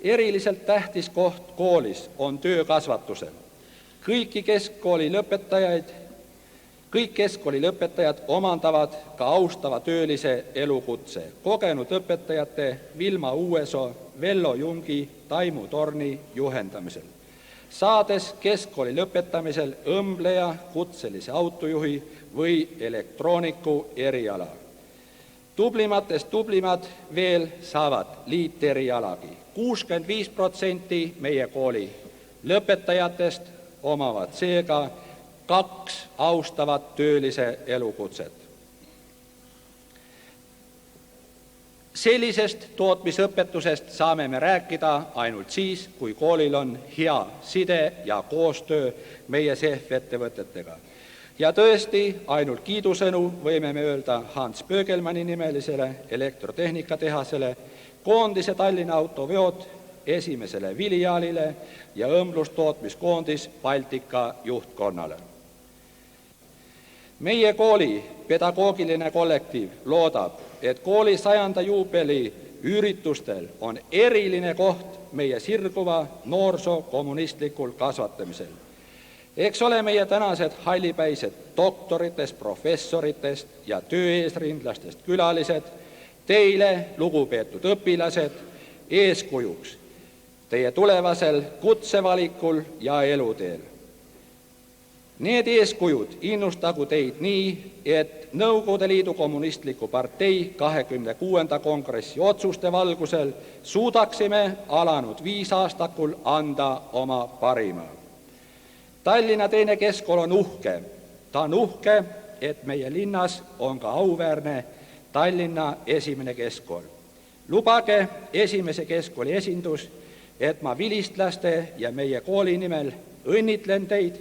Eriliselt tähtis koht koolis on töökasvatusel. Kõik keskkooli lõpetajad omandavad ka austava töölise elukutse kogenud õpetajate Vilma Uuesoo, Vello Jungi, Taimu Torni juhendamisel, saades keskkooli lõpetamisel õmbleja, kutselise autojuhi või elektrooniku eriala. Tublimatest tublimad veel saavad liiterialagi. 65% meie kooli lõpetajatest omavad seega 2 austavat töölise elukutset. Sellisest tootmisõpetusest saame me rääkida ainult siis, kui koolil on hea side ja koostöö meie CEF-ettevõtetega. Ja tõesti, ainult kiidusõnu võime me öelda Hans Pöögelmanni nimelisele elektrotehnikatehasele, koondise Tallinna Autoveod esimesele filiaalile ja õmblustootmiskoondis Baltika juhtkonnale. Meie kooli pedagoogiline kollektiiv loodab, et kooli 100. juubeli üritustel on eriline koht meie sirguva noorsoo kommunistlikul kasvatamisel. Eks ole meie tänased hallipäised doktoritest, professoritest ja tööeesrindlastest külalised teile, lugupeetud õpilased, eeskujuks teie tulevasel kutsevalikul ja eluteel. Need eeskujud innustagu teid nii, et Nõukogude Liidu Kommunistliku partei 26. kongressi otsuste valgusel suudaksime alanud 5 aastakul anda oma parima. Tallinna teine keskkool on uhke. Ta on uhke, et meie linnas on ka auväärne Tallinna esimene keskkool. Lubage esimese keskkooli esindus, et ma vilistlaste ja meie kooli nimel õnnitlen teid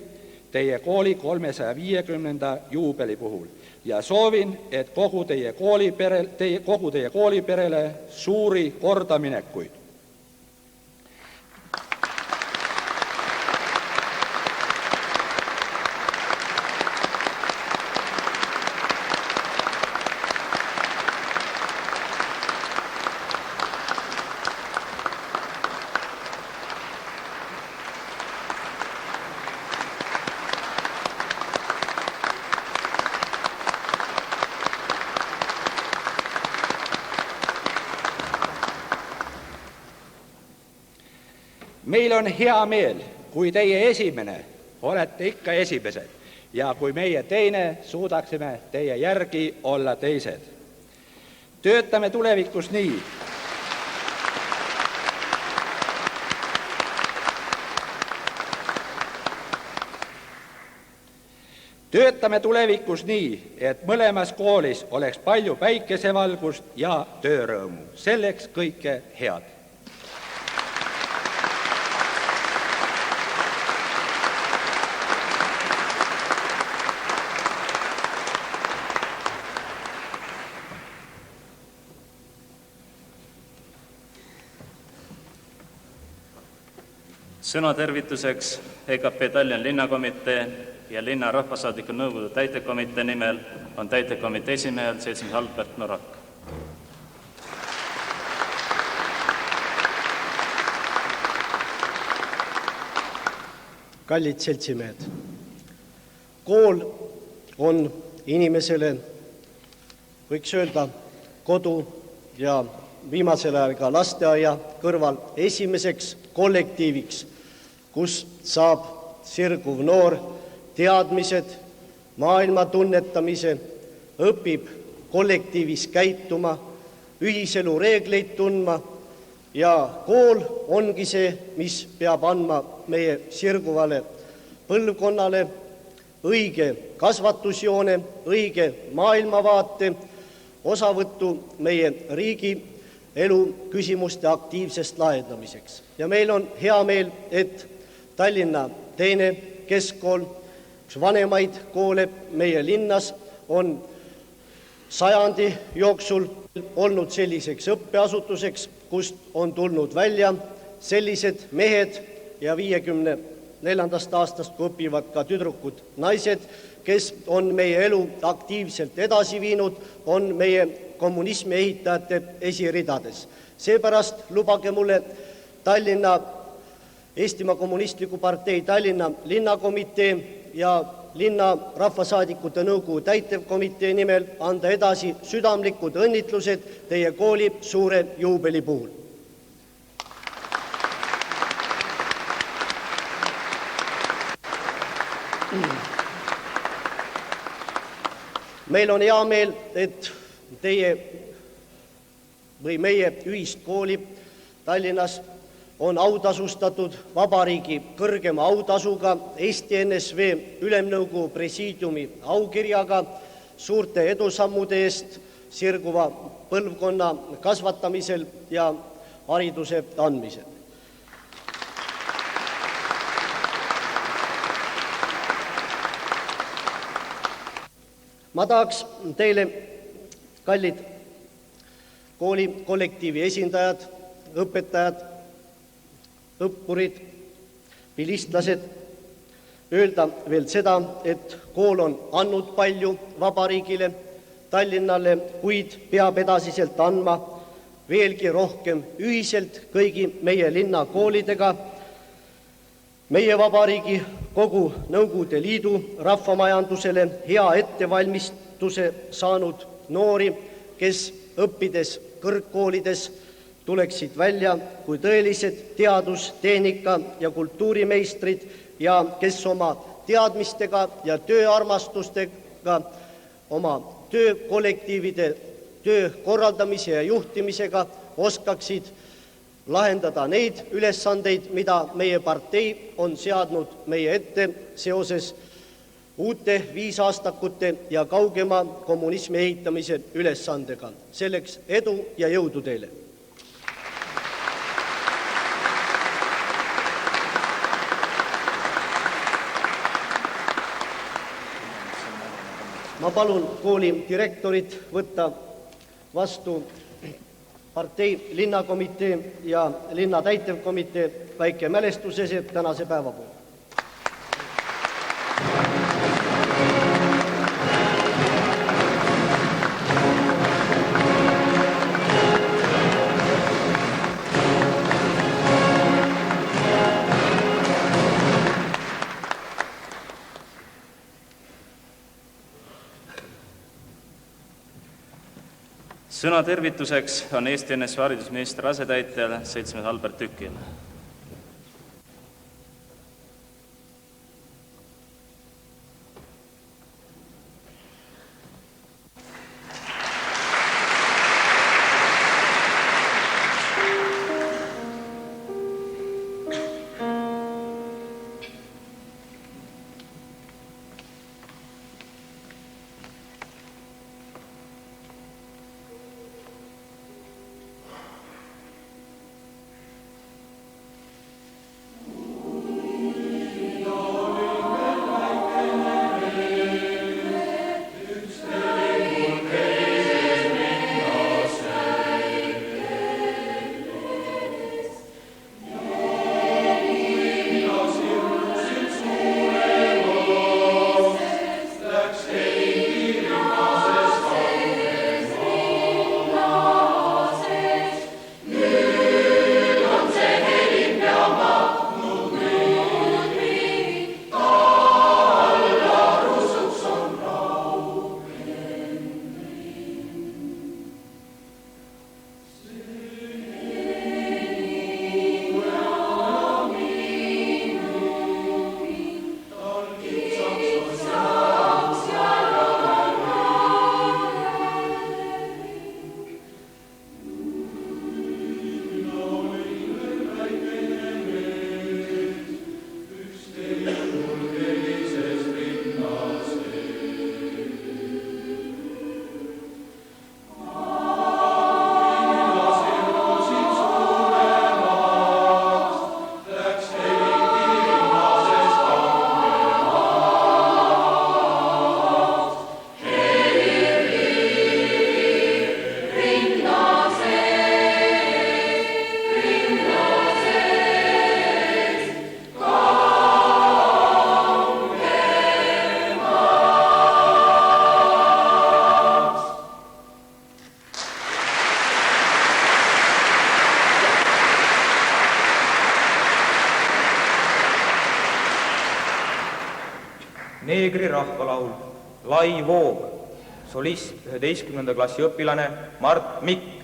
teie kooli 350. juubeli puhul ja soovin, et kogu teie kooliperele suuri kordaminekuid. Meil on hea meel, kui teie esimene olete ikka esimesed ja kui meie teine suudaksime teie järgi olla teised. Töötame tulevikus nii, et mõlemas koolis oleks palju päikesevalgust ja töörõõmu. Selleks kõike head. Sõnatervituseks EKP Tallinna linnakomitee ja linna rahvasaadiku nõukogu täitekomitee nimel on täitekomitee esimehel seltsimees Albert Norak. Kallid seltsimehed, kool on inimesele, võiks öelda, kodu ja viimasel ajal ka lasteaia kõrval esimeseks kollektiiviks, kus saab sirguv noor teadmised, maailma tunnetamise, õpib kollektiivis käituma, ühiselu reegleid tundma ja kool ongi see, mis peab andma meie sirguvale põlvkonnale õige kasvatusjoone, õige maailmavaate, osavõttu meie riigi elu küsimuste aktiivsest lahendamiseks. Ja meil on hea meel, et Tallinna teine keskkool, üks vanemaid koole meie linnas, on 100 jooksul olnud selliseks õppeasutuseks, kust on tulnud välja sellised mehed ja 54. aastast, kui õpivad ka tüdrukud, naised, kes on meie elu aktiivselt edasi viinud, on meie kommunismi ehitajate esiridades. Seepärast lubage mulle Tallinna Eestimaa Kommunistliku Partei Tallinna linnakomitee ja linna rahvasaadikute nõukogu täitevkomitee nimel anda edasi südamlikud õnnitlused teie kooli suure juubeli puhul. Meil on hea meel, et meie ühist kooli Tallinnas on autasustatud vabariigi kõrgema autasuga Eesti NSV Ülemnõukogu presiidiumi aukirjaga suurte edusammude eest sirguva põlvkonna kasvatamisel ja hariduse andmisel. Ma tahaks teile, kallid kooli kollektiivi esindajad, õpetajad, õppurid, vilistlased, öelda veel seda, et kool on andnud palju vabariigile, Tallinnale, kuid peab edasiselt andma veelgi rohkem ühiselt kõigi meie linna koolidega, meie vabariigi kogu Nõukogude Liidu rahvamajandusele hea ettevalmistuse saanud noori, kes õppides kõrgkoolides tuleksid välja kui tõelised teadus-, tehnika- ja kultuurimeistrid ja kes oma teadmistega ja tööarmastustega, oma töökollektiivide töö korraldamise ja juhtimisega oskaksid lahendada neid ülesandeid, mida meie partei on seadnud meie ette seoses uute viisaastakute ja kaugema kommunismi ehitamise ülesandega. Selleks edu ja jõudu teile! Ma palun kooli direktorit võtta vastu partei linnakomitee ja linna täitevkomitee väike mälestusese tänase päeva puhul. Sõna tervituseks on Eesti NSV haridusministri asetäitjal seltsimees Albert Tükil. Neegri rahvalaul Lai voog, solist 11. klassi õpilane Mart Mikk.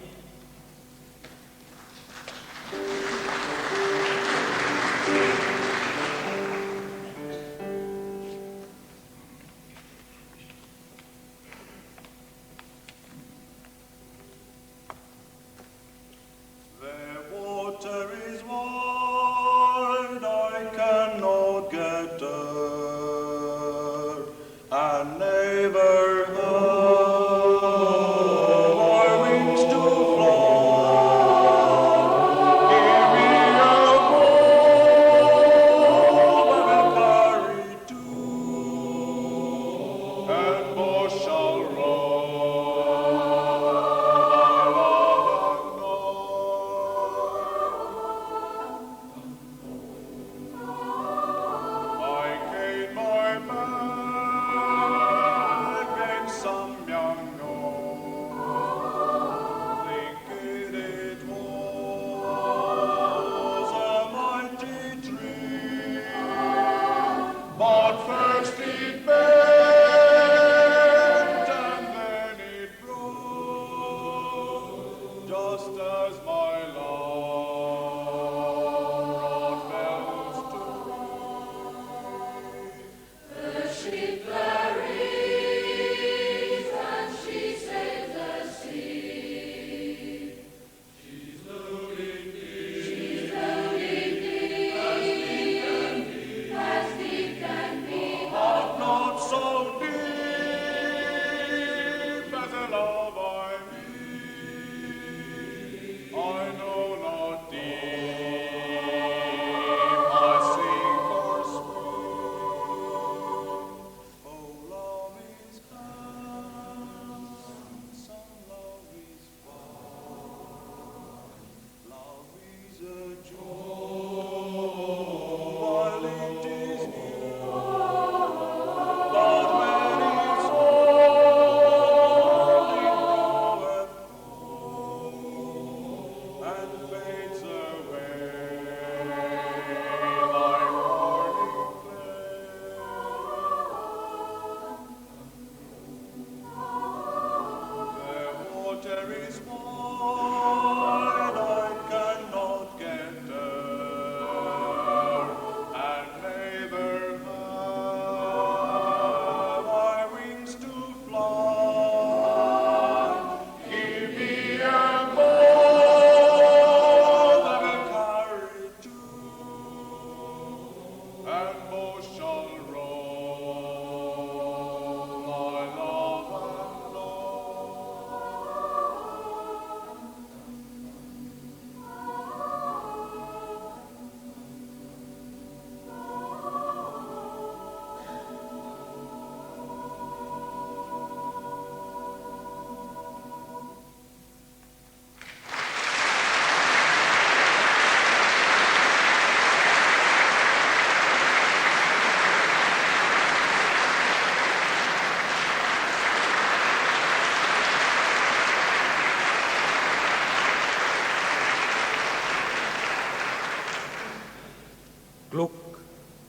Klukk,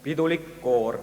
pidulik koor.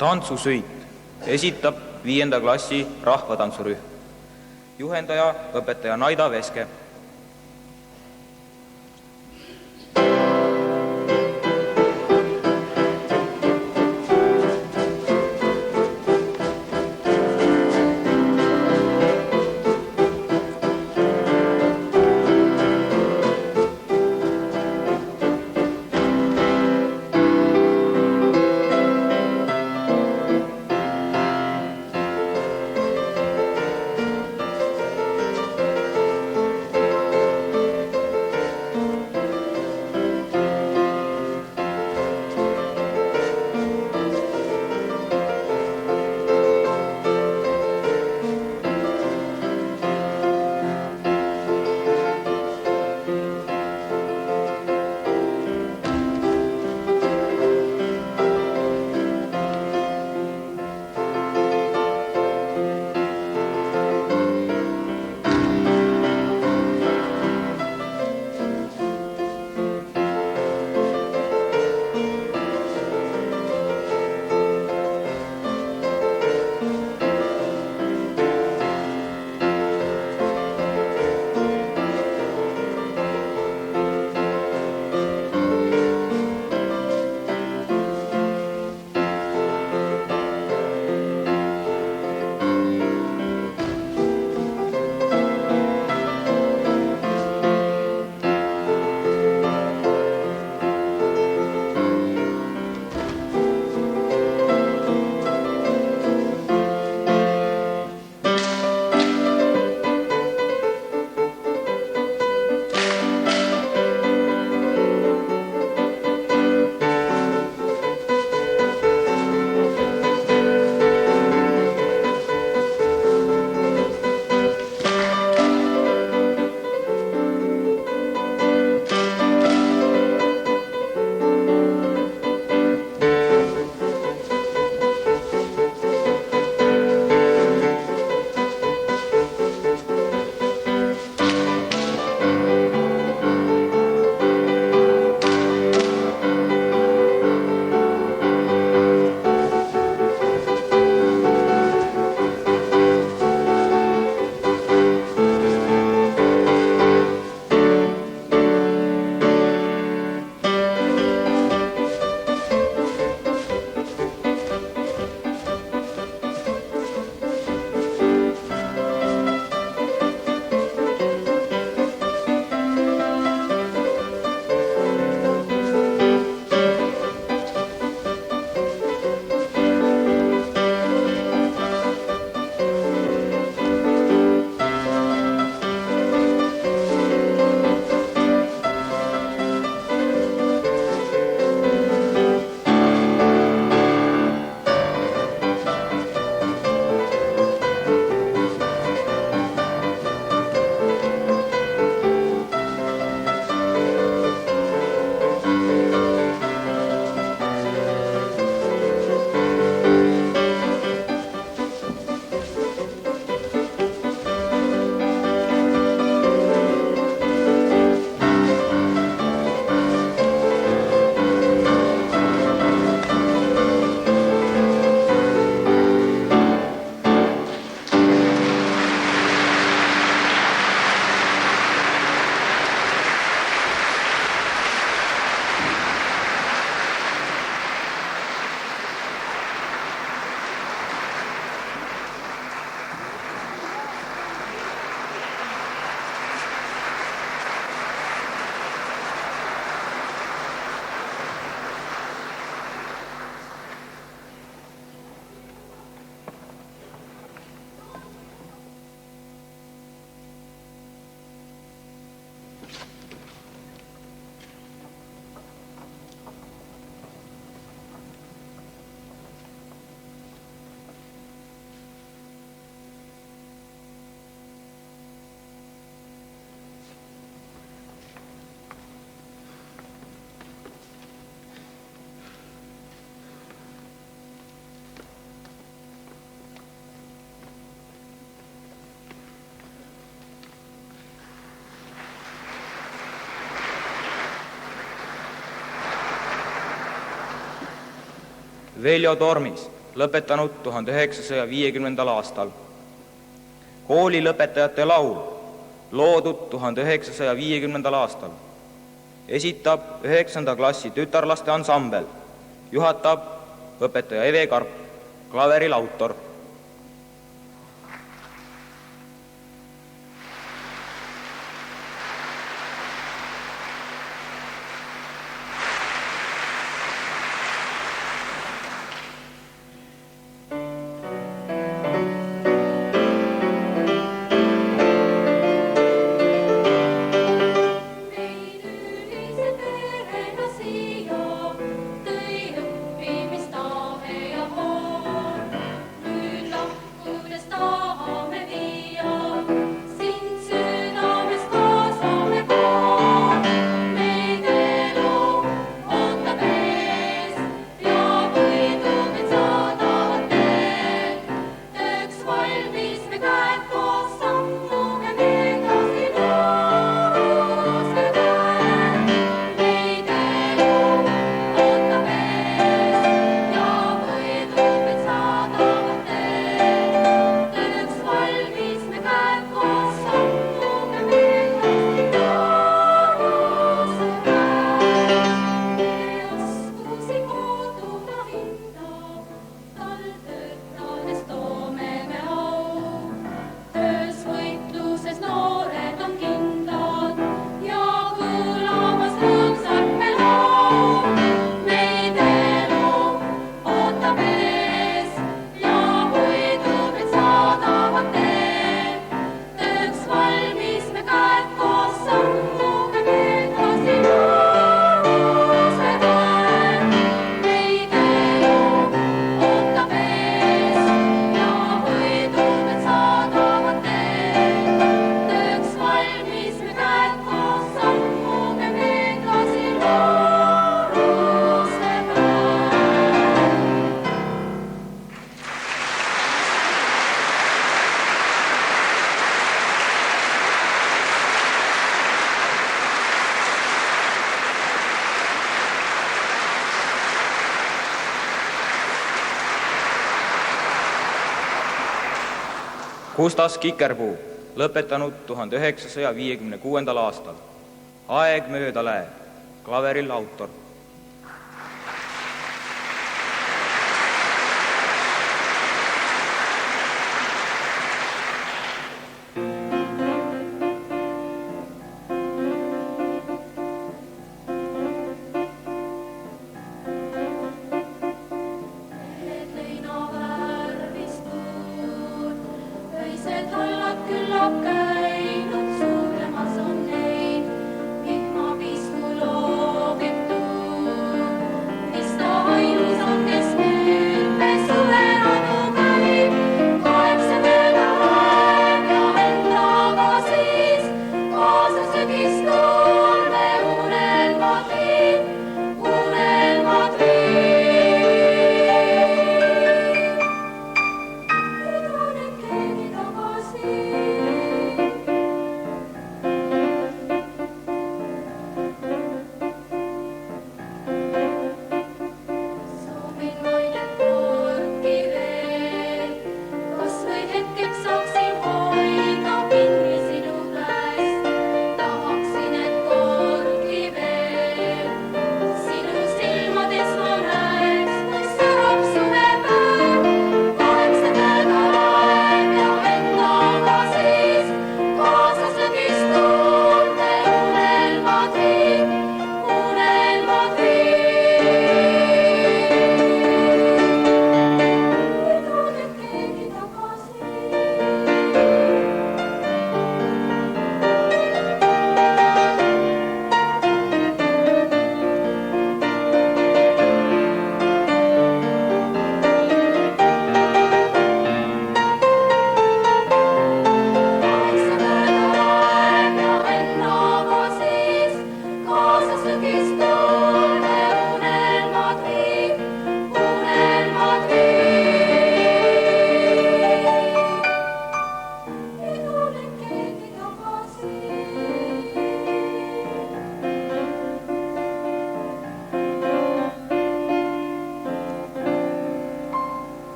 Tantsusõit esitab 5. klassi rahvatantsurühm. Juhendaja õpetaja Naida Veske. Veljo Tormis, lõpetanud 1950. aastal. Koolilõpetajate laul, loodud 1950. aastal. Esitab 9. klassi tütarlaste ansambel, juhatab õpetaja Eve Karp, klaveril autor. Kustas Kikerpuu, lõpetanud 1956. aastal. Aeg mööda läheb, klaveril autor.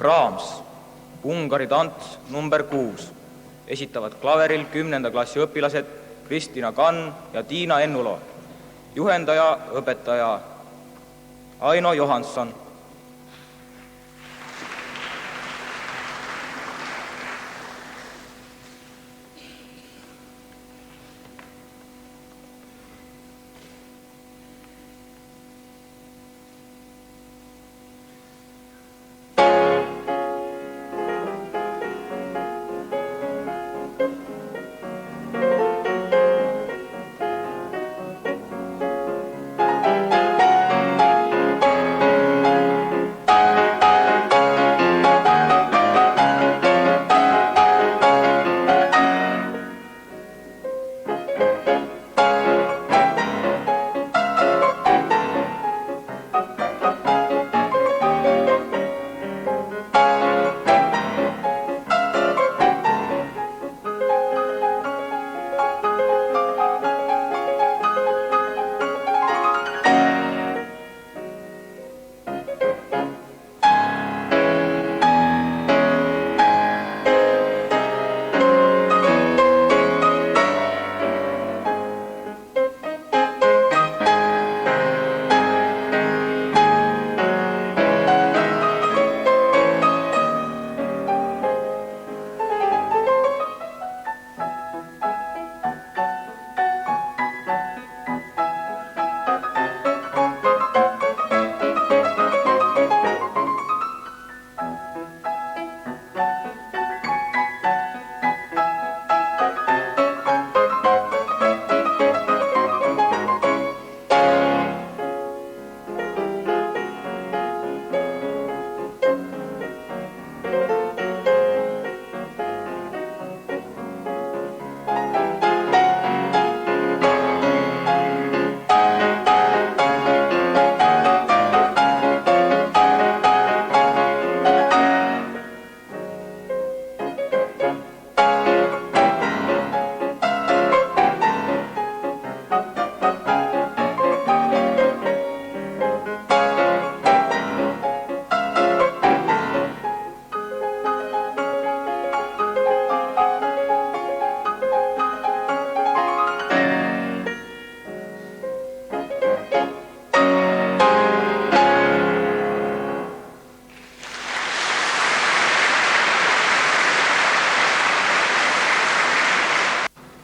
Brahms, Ungari tants number 6, esitavad klaveril 10. klassi õpilased Kristina Kann ja Tiina Ennulo, juhendaja õpetaja Aino Johansson.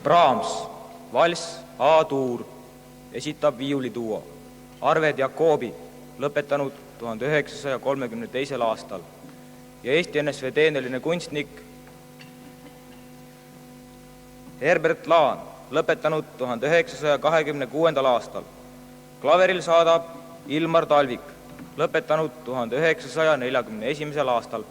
Brahms, valss A-tuur, esitab viiuliduo Arved Jakobi, lõpetanud 1932. aastal, ja Eesti NSV teeneline kunstnik Herbert Laan, lõpetanud 1926. aastal. Klaveril saadab Ilmar Talvik, lõpetanud 1941. aastal.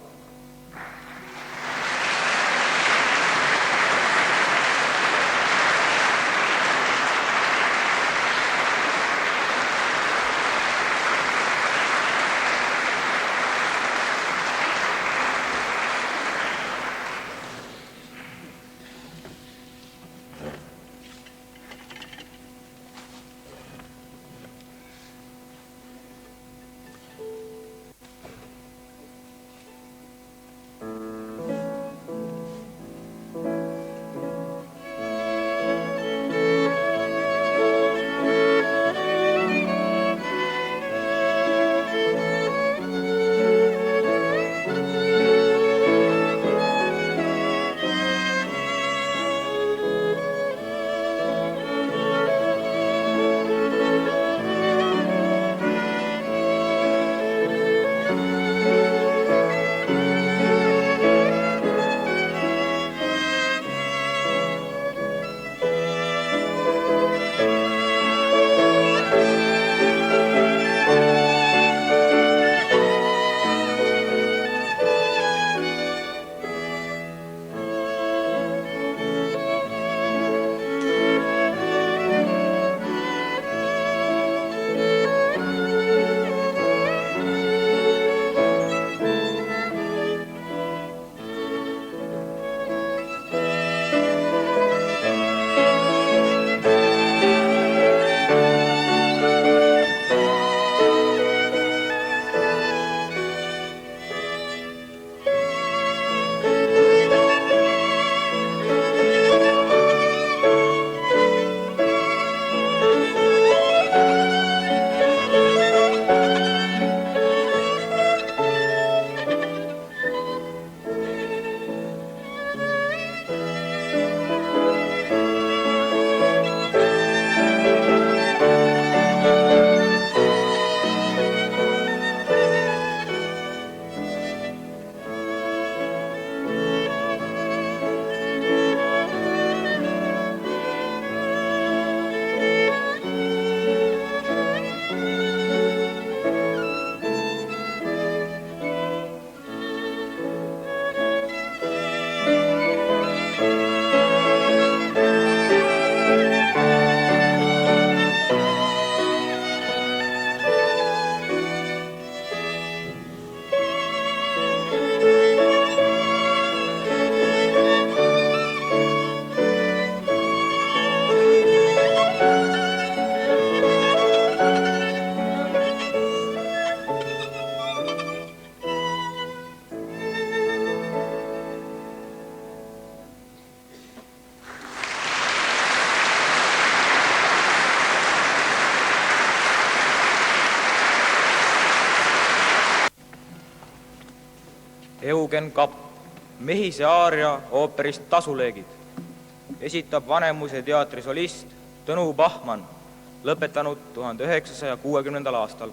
Eugen Kapp, Mehise aaria ooperist Tasuleegid. Esitab Vanemuise teatri solist Tõnu Pahman, lõpetanud 1960. aastal.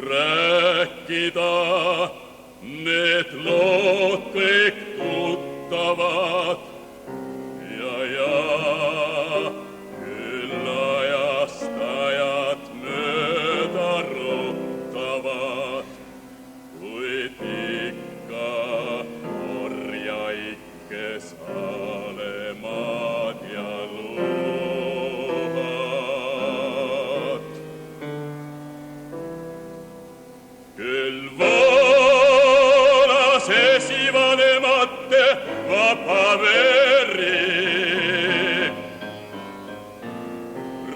Rääkida, need lood kõik tuttavad ja küll ajastajad mööda ruttavad, kuid ikka orjaike Saalemaad ja Luhat. Küll voolas esivanemate vaba veri,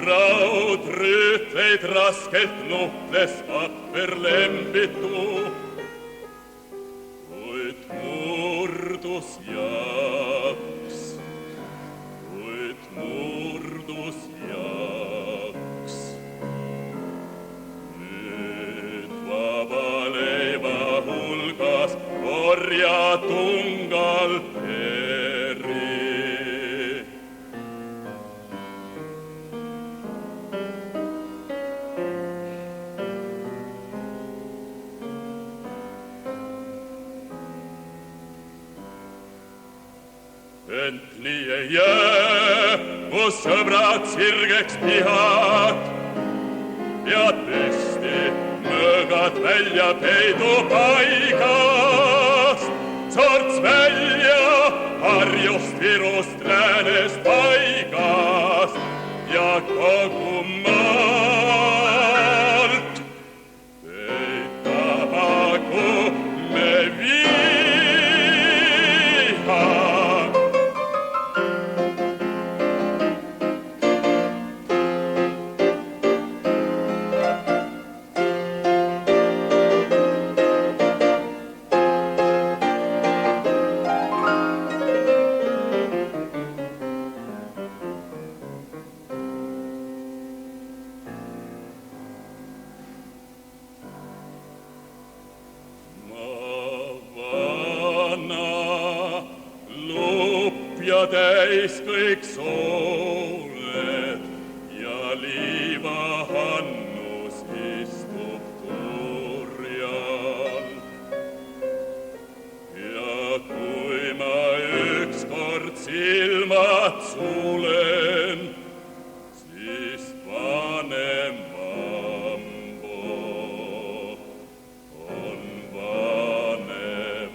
raudrüütleid raskelt nuhtles vapper lembitu, kuid murdus jaks, orja tungal peri. Ent nii ei jää, mu sõbrad sirgeks pihad ja tõesti möögad välja peidupaigast, sorts välja Harjust, Virust, Läänest, paigast ja kogu maalt peitagu me viha. Täis kõik sooled ja liivahannus istub turjal. Ja kui ma ükskord silmad sulen, siis vanem mambo on vanem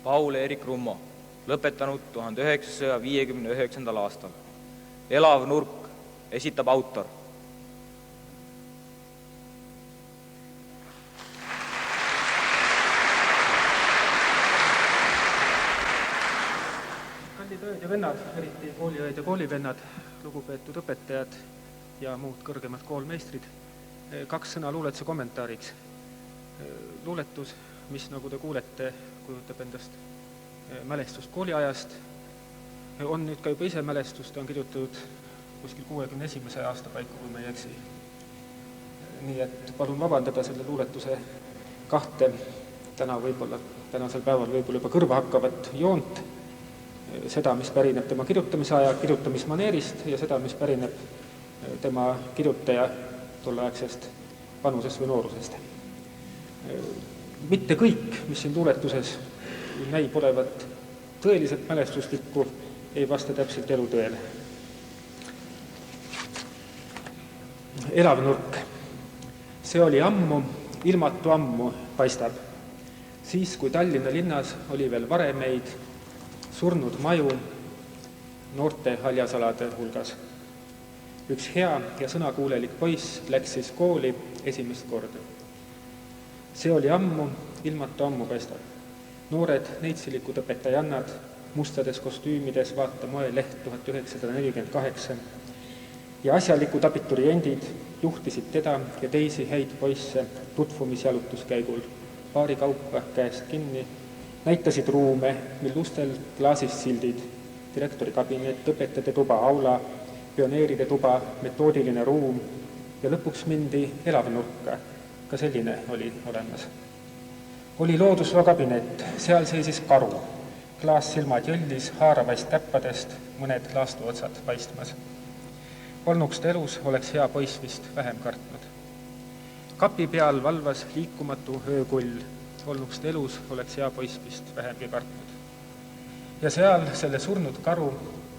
Paul-Eerik Rummo, lõpetanud 1959. aastal. Elav nurk, esitab autor. Kallid õed ja vennad, eriti kooliõed ja koolivennad, lugupeetud õpetajad ja muud kõrgemad koolmeistrid. 2 sõna luuletuse kommentaariks. Luuletus, mis, nagu te kuulete, kujutab endast mälestust kooliajast, on nüüd ka juba ise mälestus, ta on kirjutatud kuskil 61. aasta paiku, kui ma ei eksi. Nii et palun vabandada selle luuletuse 2 tänasel päeval võib-olla juba kõrva hakkavat joont, seda, mis pärineb tema kirjutamise aja kirjutamismaneerist ja seda, mis pärineb tema kirjutaja tolleaegsest vanusest või noorusest. Mitte kõik, mis siin luuletuses näib olevat tõeliselt mälestuslikku, ei vasta täpselt elutõele. Elav nurk. See oli ammu, ilmatu ammu paistab. Siis, kui Tallinna linnas oli veel varemeid, surnud maju noorte haljasalade hulgas. Üks hea ja sõnakuulelik poiss läks siis kooli esimest korda. See oli ammu, ilmatu ammu paistab. Noored neitsilikud õpetajannad mustades kostüümides vaata moeleht 1948 ja asjalikud abituriendid juhtisid teda ja teisi häid poisse tutvumisjalutuskäigul paari kaupa käest kinni, näitasid ruume, mil ustel klaasist sildid, direktori kabinet, õpetajate tuba, aula, pioneeride tuba, metoodiline ruum ja lõpuks mindi elavnurka. Ka selline oli olemas. Oli loodusva kabinet, seal seisis karu. Klaassilmad jõllis haaravaist täppadest, mõned laastuotsad paistmas. Olnuks ta elus, oleks hea poiss vist vähem kartnud. Kapi peal valvas liikumatu öökull. Olnuks ta elus, oleks hea poiss vist vähemgi kartnud. Ja seal selle surnud karu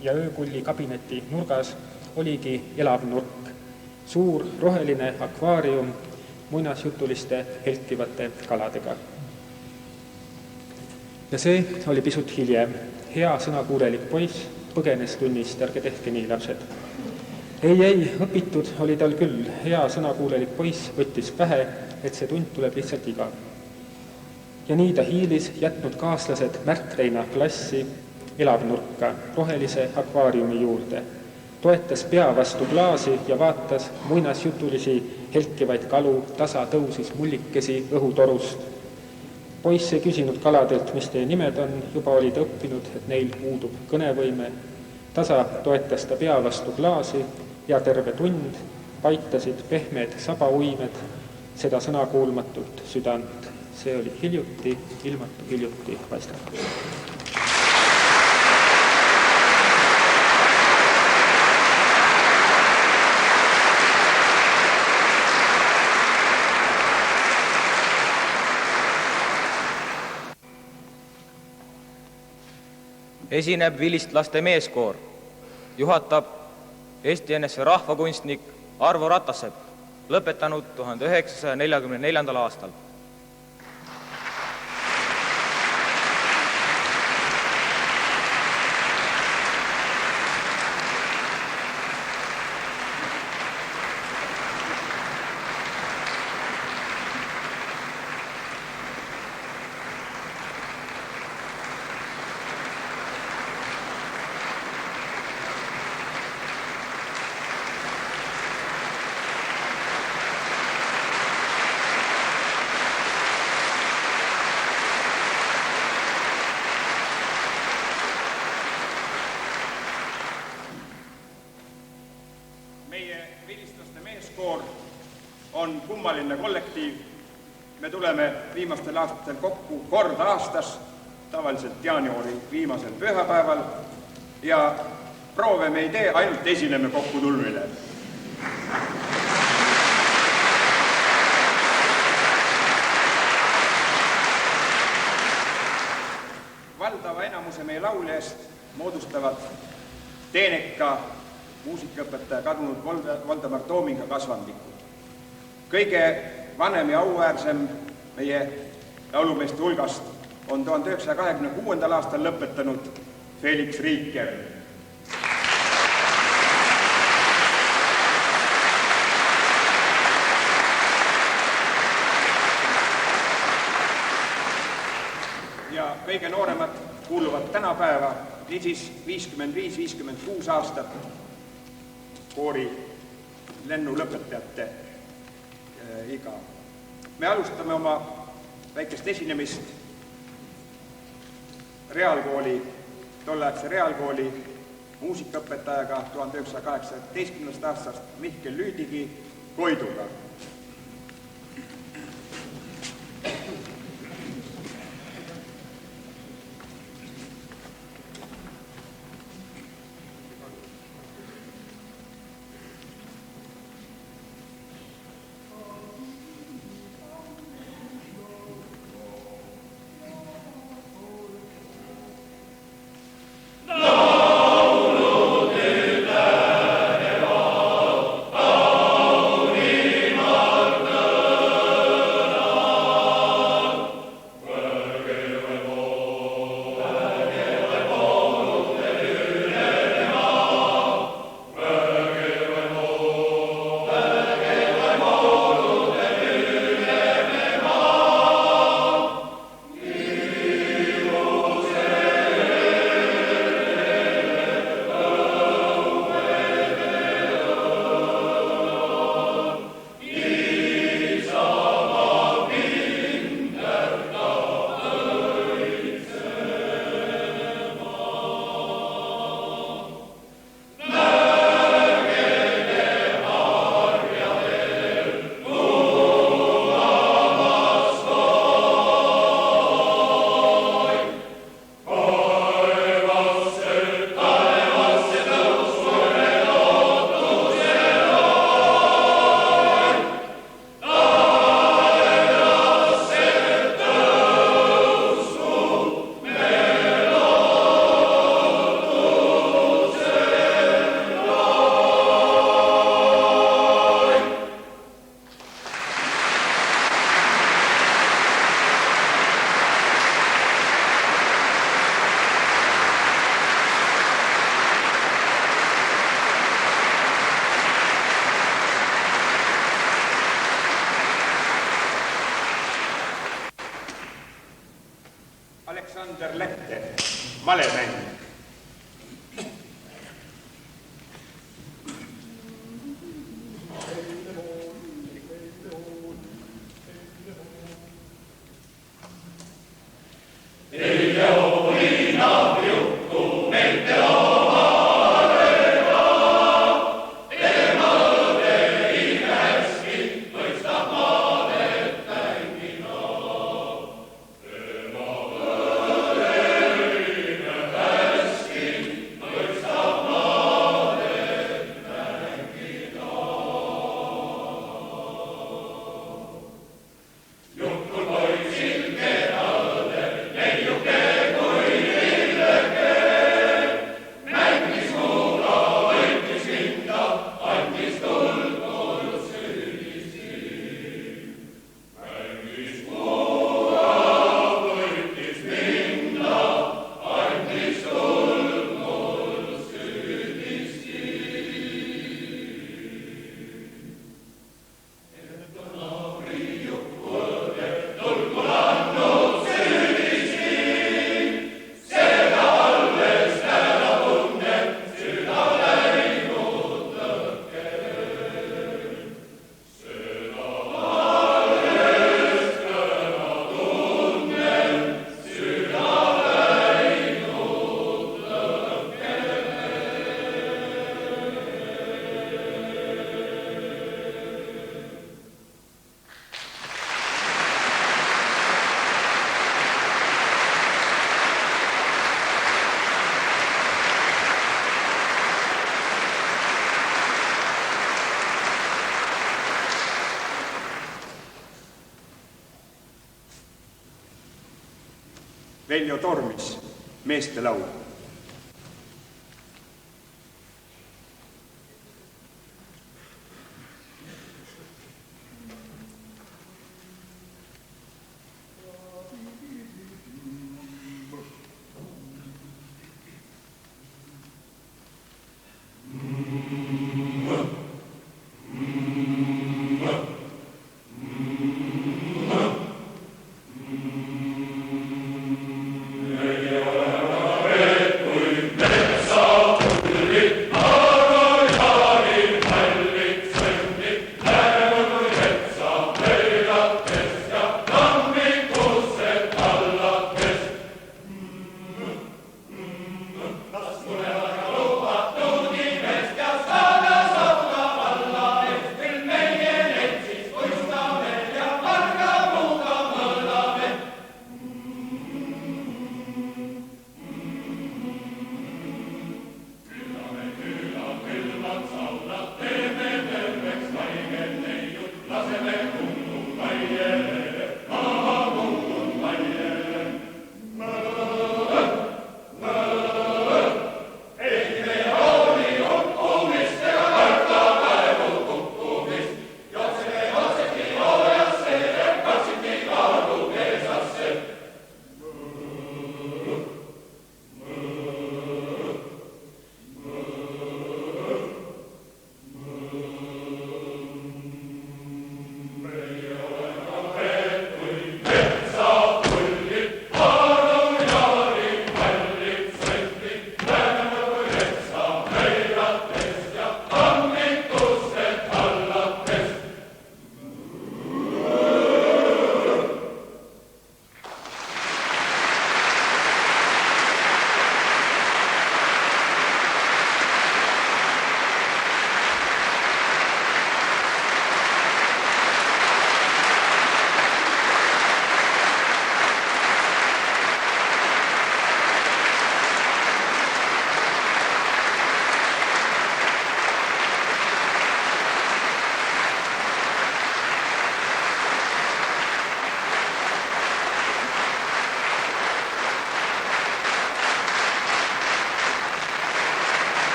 ja öökulli kabineti nurgas oligi elav nurk. Suur roheline akvaarium muinasjutuliste helkivate kaladega. Ja see oli pisut hiljem. Hea sõnakuulelik poiss põgenes tunnist, ärge tehke nii, lapsed. Ei, õpitud oli tal küll. Hea sõnakuulelik poiss võttis pähe, et see tund tuleb lihtsalt igav. Ja nii ta hiilis, jätnud kaaslased märkreina klassi elavnurka rohelise akvaariumi juurde. Toetas pea vastu klaasi ja vaatas muinasjutulisi helkivaid kalu, tasa tõusis mullikesi õhutorust. Poiss ei küsinud kaladelt, mis teie nimed on, juba oli ta õppinud, et neil puudub kõnevõime. Tasa toetas ta pea vastu klaasi ja terve tund paitasid pehmed sabauimed seda sõnakuulmatult südant. See oli hiljuti, ilmatu hiljuti paistab. Esineb vilistlaste meeskoor. Juhatab Eesti NSV rahvakunstnik Arvo Ratassepp, lõpetanud 1944. aastal. On kummaline kollektiiv. Me tuleme viimastel aastatel kokku kord aastas, tavaliselt jaanuari viimasel pühapäeval ja proove me ei tee, ainult esineme kokku tulmile. Valdava enamuse meie lauljast moodustavad teeneka muusikaõpetaja kadunud Voldemar Toominga kasvandikud. Kõige vanem ja auäärsem meie laulumeeste hulgast on 1926. aastal lõpetanud Felix Riiker. Ja kõige nooremad kuuluvad tänapäeva, niisiis 55-56 aastat koori lennu lõpetajate iga. Me alustame oma väikest esinemist tolleaegse reaalkooli muusikaõpetajaga 1918. aastast Mihkel Lüüdigi Koiduga. No! Heljo Tormis, meeste laul.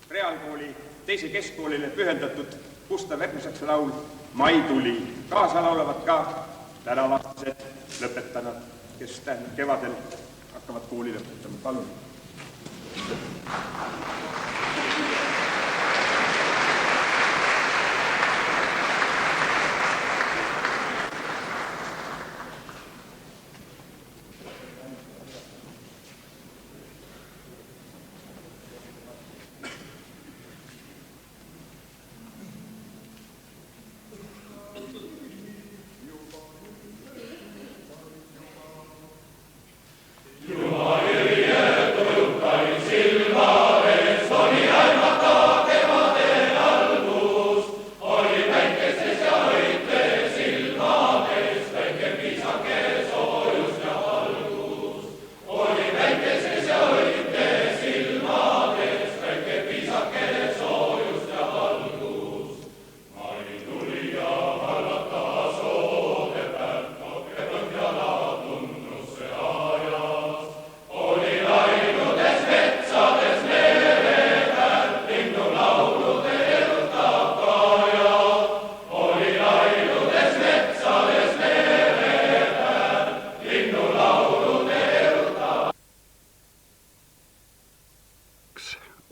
Reaalkooli teise keskkoolile pühendatud Gustav Ernesaksa laul Mai tuli. Kaasa laulavad ka tänavased lõpetanud, kes kevadel hakkavad kooli lõpetama. Palun.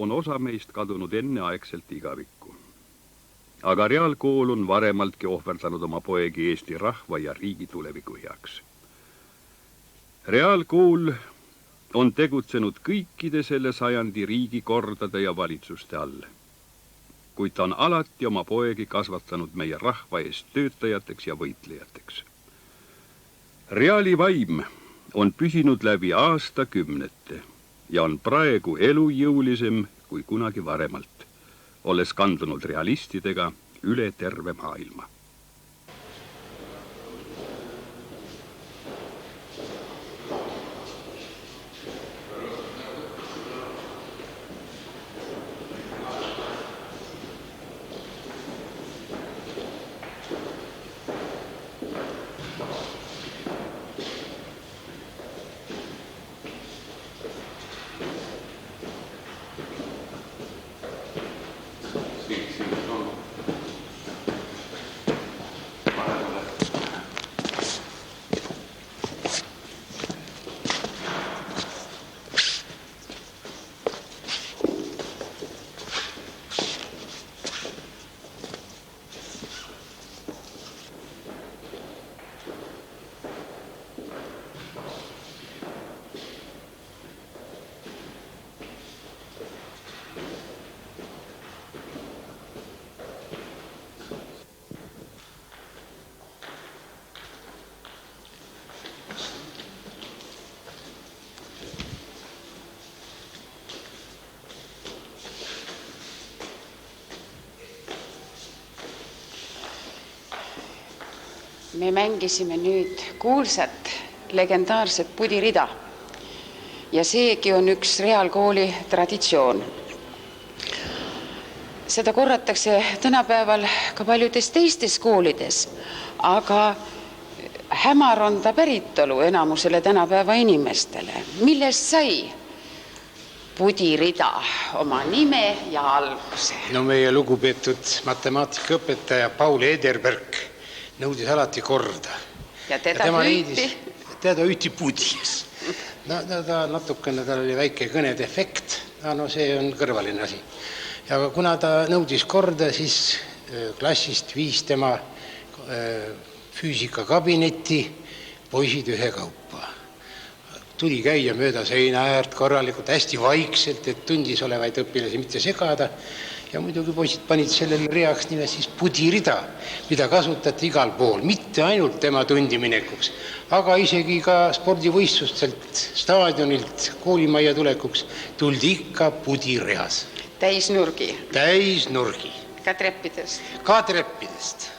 on osa meist kadunud enneaegselt igavikku. Aga reaalkool on varemaltki ohverdanud oma poegi Eesti rahva ja riigi tuleviku heaks. Reaalkool on tegutsenud kõikide selle sajandi riigikordade ja valitsuste all, kuid ta on alati oma poegi kasvatanud meie rahva eest töötajateks ja võitlejateks. Reaali vaim on püsinud läbi aastakümnete ja on praegu elujõulisem kui kunagi varemalt, olles kandunud realistidega üle terve maailma. me mängisime nüüd kuulsat legendaarset pudirida ja seegi on üks reaalkooli traditsioon. Seda korratakse tänapäeval ka paljudes teistes koolides, aga hämar on ta päritolu enamusele tänapäeva inimestele. Millest sai pudirida oma nime ja alguse? No meie lugupeetud matemaatikaõpetaja Paul Ederberg nõudis alati korda. Ja teda hüüti pudis. No, ta natukene, tal oli väike kõnedefekt, no see on kõrvaline asi. Ja kuna ta nõudis korda, siis klassist viis tema füüsikakabinetti poisid ühe kaupa. Tuli käia mööda seina äärt korralikult, hästi vaikselt, et tundis olevaid õpilasi mitte segada. Ja muidugi poisid panid sellele reaks nimes siis pudirida, mida kasutati igal pool, mitte ainult tema tundi minekuks, aga isegi ka spordivõistlustelt, staadionilt, koolimajja tulekuks tuldi ikka pudireas. Täisnurgi. Täisnurgi. Ka treppidest. Ka treppidest.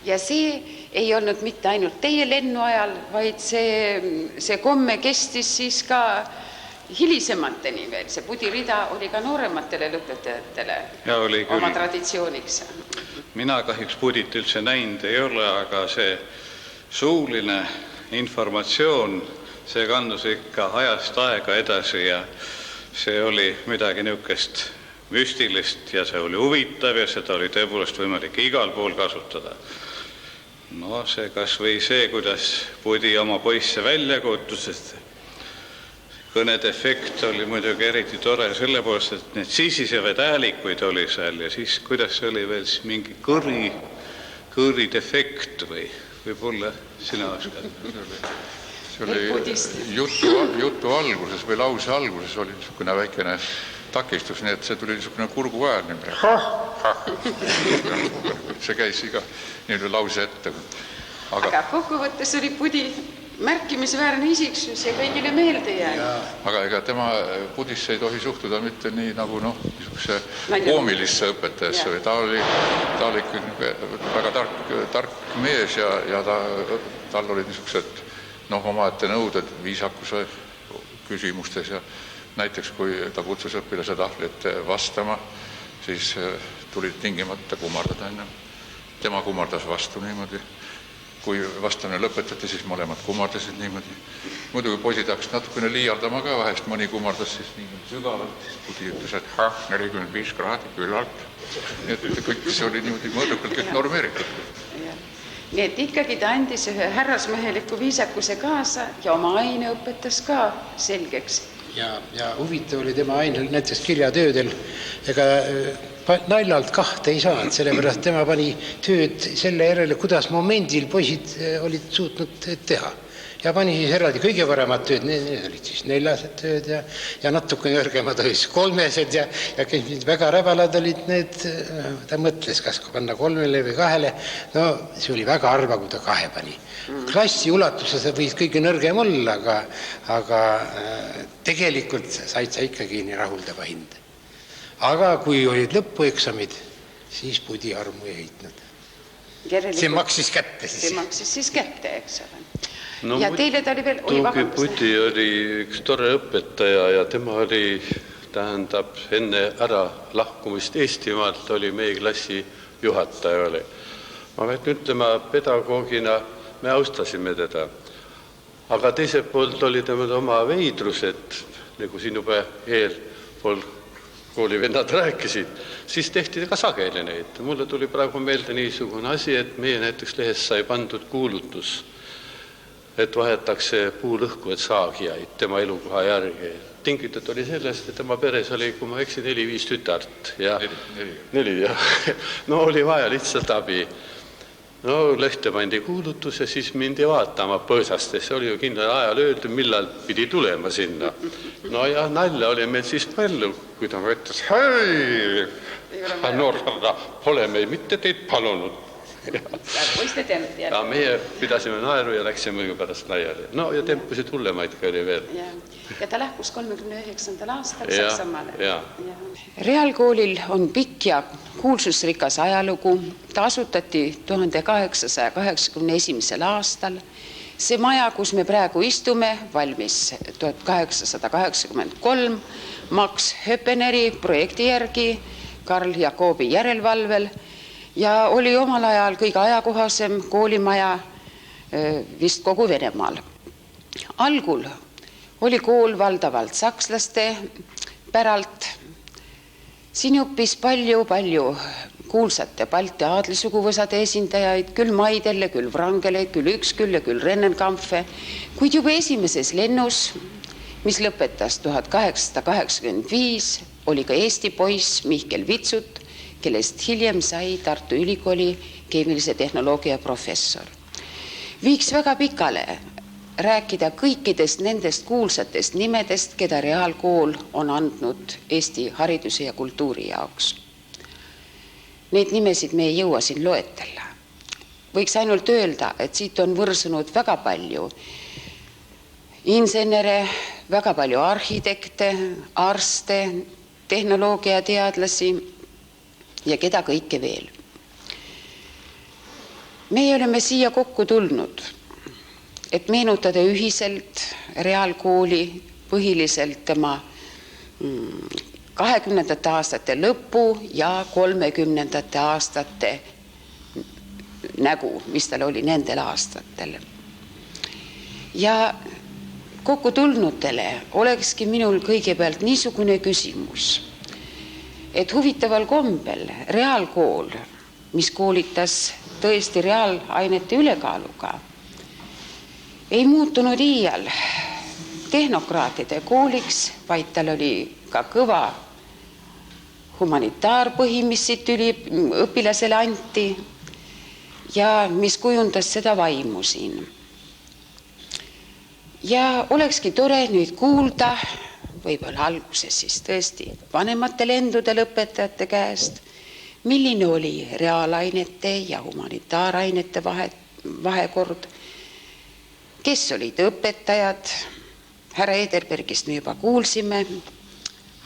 Ja see ei olnud mitte ainult teie lennu ajal, vaid see komme kestis siis ka hilisemateni veel. See pudirida oli ka noorematele lõpetajatele oma traditsiooniks. Mina kahjuks pudit üldse näinud ei ole, aga see suuline informatsioon, see kandus ikka ajast aega edasi ja see oli midagi niisugust müstilist ja see oli huvitav ja seda oli tõepoolest võimalik igal pool kasutada. No see kas või see, kuidas pudi oma poisse välja kuutus, sest kõnedefekt oli muidugi eriti tore selle poolest, et need sisisevad häälikuid oli seal ja siis kuidas see oli veel siis mingi kõridefekt või võib-olla sina oskad? See oli jutu alguses või lause alguses oli niisugune väikene takistus, nii et see tuli niisugune kurgu äär. See käis iga lause ette. Aga kokkuvõttes oli pudi märkimisväärne isiksus ja kõigile meelde jäänud. Aga ega tema pudisse ei tohi suhtuda mitte nii nagu niisuguse koomilisse õpetajasse. Ta oli väga tark mees ja tal olid niisugused omaette nõuded viisakuse küsimustes ja näiteks kui ta kutsus õpilase tahvlit vastama, siis tuli tingimata kummardada enne. Tema kummardas vastu niimoodi. Kui vastamine lõpetati, siis mõlemad kummardasid niimoodi. Muidugi poisid hakkasid natukene liialdama ka vahest, mõni kummardas siis niimoodi sügavalt, siis pudi ütles, et 45 kraadi küllalt. Et kõik see oli niimoodi mõõdukalt kõik normeeritud. Nii et ikkagi ta andis ühe härrasmeheliku viisakuse kaasa ja oma aine õpetas ka selgeks. Ja huvitav oli tema ainel näiteks kirjatöödel, ega naljalt kahte ei saanud, sellepärast tema pani tööd selle järele, kuidas momendil poisid olid suutnud teha. Ja pani siis eraldi kõige paremad tööd, need olid siis 4 tööd ja natuke nõrgemad olid 3 ja väga räbalad olid need, ta mõtles, kas panna 3 või 2, no see oli väga harva, kui ta 2 pani. Klassi ulatuses võis kõige nõrgem olla, aga tegelikult said sa ikkagi nii rahuldava hinde. Aga kui olid lõpueksamid, siis pudi armu ei heitnud. See maksis kätte siis. See maksis siis kätte, eks ole. No, ja teile ta oli veel... Pudi oli üks tore õpetaja ja tema oli, tähendab, enne ära lahkumist Eestimaalt oli meie klassi juhataja oli. Ma pean ütlema, pedagoogina me austasime teda. Aga teiselt poolt oli tema oma veidrus, et nagu siin juba eelpool koolivennad rääkisid, siis tehti ka sageli neid. Mulle tuli praegu meelde niisugune asi, et meie näiteks lehes sai pandud kuulutus, et vahetakse puulõhkuvad saagijaid tema elukoha järgi. Tingitud oli sellest, et tema peres oli, kui ma eksin, 4-5 tütart. 4, jah. No oli vaja lihtsalt abi. No lehte pandi kuulutus ja siis mindi vaatama põõsastes. See oli ju kindlal ajal öeldud, millal pidi tulema sinna. No ja nalja oli meil siis palju, kui ta ütles, hei, noorhärra, pole meil mitte teid palunud. Võiste teanud ja meie pidasime naeru ja läksime ju pärast laiali. No ja tempusid hullemaidki oli veel. Ja ta lahkus 39. aastal Saksamaale. Reaalkoolil on pikk ja kuulsusrikas ajalugu. Ta asutati 1881. aastal. See maja, kus me praegu istume, valmis 1883 Max Höppeneri projekti järgi Karl Jacobi järelvalvel ja oli omal ajal kõige ajakohasem koolimaja vist kogu Venemaal. Algul oli kool valdavalt sakslaste päralt. Siin õppis palju kuulsate Balti aadlisuguvõsade esindajaid, küll Maidelle, küll Wrangeleid, küll Üksküll ja küll Rennenkampfe, kuid juba esimeses lennus, mis lõpetas 1885, oli ka Eesti poiss Mihkel Vitsut, kellest hiljem sai Tartu Ülikooli keemilise tehnoloogia professor. Viiks väga pikale rääkida kõikidest nendest kuulsatest nimedest, keda reaalkool on andnud Eesti hariduse ja kultuuri jaoks. Neid nimesid me ei jõua siin loetella. Võiks ainult öelda, et siit on võrsunud väga palju insenere, väga palju arhitekte, arste, tehnoloogiateadlasi ja keda kõike veel. Meie oleme siia kokku tulnud, et meenutada ühiselt reaalkooli põhiliselt tema 20. aastate lõpu ja 30. aastate nägu, mis tal oli nendel aastatel. Ja kokku tulnutele olekski minul kõigepealt niisugune küsimus, et huvitaval kombel reaalkool, mis koolitas tõesti reaalainete ülekaaluga, ei muutunud iial tehnokraatide kooliks, vaid tal oli ka kõva humanitaarpõhi, mis siit õpilasele anti ja mis kujundas seda vaimu siin. Ja olekski tore nüüd kuulda, võib-olla alguses siis tõesti vanemate lendudel õpetajate käest, milline oli reaalainete ja humanitaarainete vahekord, kes olid õpetajad, härra Ederbergist me juba kuulsime,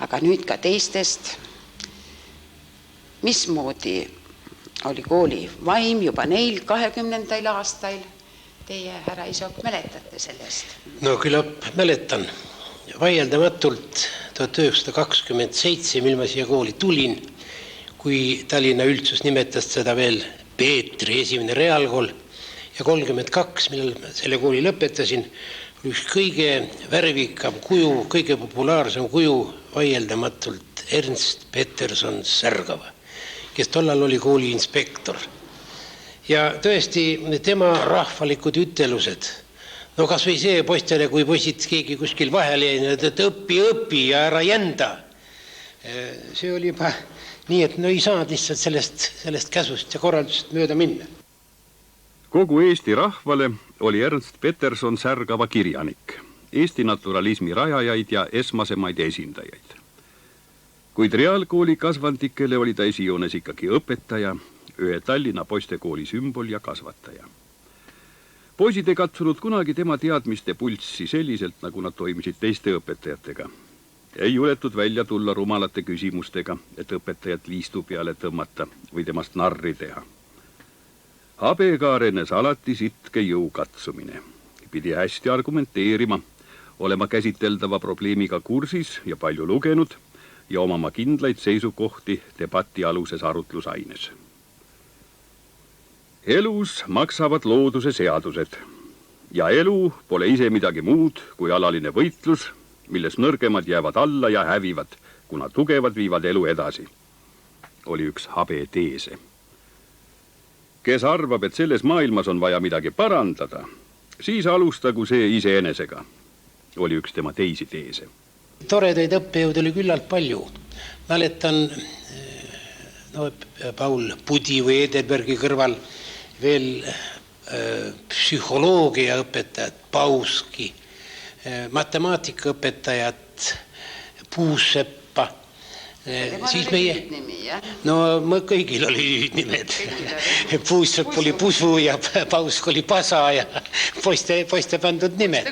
aga nüüd ka teistest, mismoodi oli kooli vaim juba neil 20. aastail. Teie, härra Isok, mäletate sellest? No küllap mäletan. Vaieldamatult 1927, mil ma siia kooli tulin, kui Tallinna üldsus nimetas seda veel Peetri esimene reaalkool ja 32, millal selle kooli lõpetasin, oli üks kõige värvikam kuju, kõige populaarsem kuju vaieldamatult Ernst Peterson Särgava, kes tollal oli kooli inspektor. Ja tõesti tema rahvalikud ütelused, no kas või see poistele, kui poisid keegi kuskil vahele jäi, et õpi ja ära jända. See oli juba nii, et no ei saanud lihtsalt sellest käsust ja korraldusest mööda minna. Kogu Eesti rahvale oli Ernst Peterson Särgava kirjanik, Eesti naturalismi rajajaid ja esmasemaid esindajaid. Kuid reaalkooli kasvandikele oli ta esijoones ikkagi õpetaja, ühe Tallinna poistekooli sümbol ja kasvataja. Poisid ei katsunud kunagi tema teadmiste pulssi selliselt, nagu nad toimisid teiste õpetajatega. Ei juletud välja tulla rumalate küsimustega, et õpetajat liistu peale tõmmata või temast narri teha. Habekaarenes alati sitke jõukatsumine. Pidi hästi argumenteerima, olema käsiteldava probleemiga kursis ja palju lugenud ja omama kindlaid seisukohti debati aluses arutlusaines. Elus maksavad looduse seadused ja elu pole ise midagi muud kui alaline võitlus, milles nõrgemad jäävad alla ja hävivad, kuna tugevad viivad elu edasi, oli üks Habe teese. Kes arvab, et selles maailmas on vaja midagi parandada, siis alustagu see iseenesega, oli üks tema teisi teese. Toredaid õppejõud oli küllalt palju. Mäletan Paul Pudi või Ederbergi kõrval veel psühholoogia õpetajad, Pauski, matemaatikaõpetajad, Puuseppa, Siis meie, no kõigil oli lüüdnimed. Puusepp oli Pusu ja Pausk oli Pasa ja poiste pandud nimed.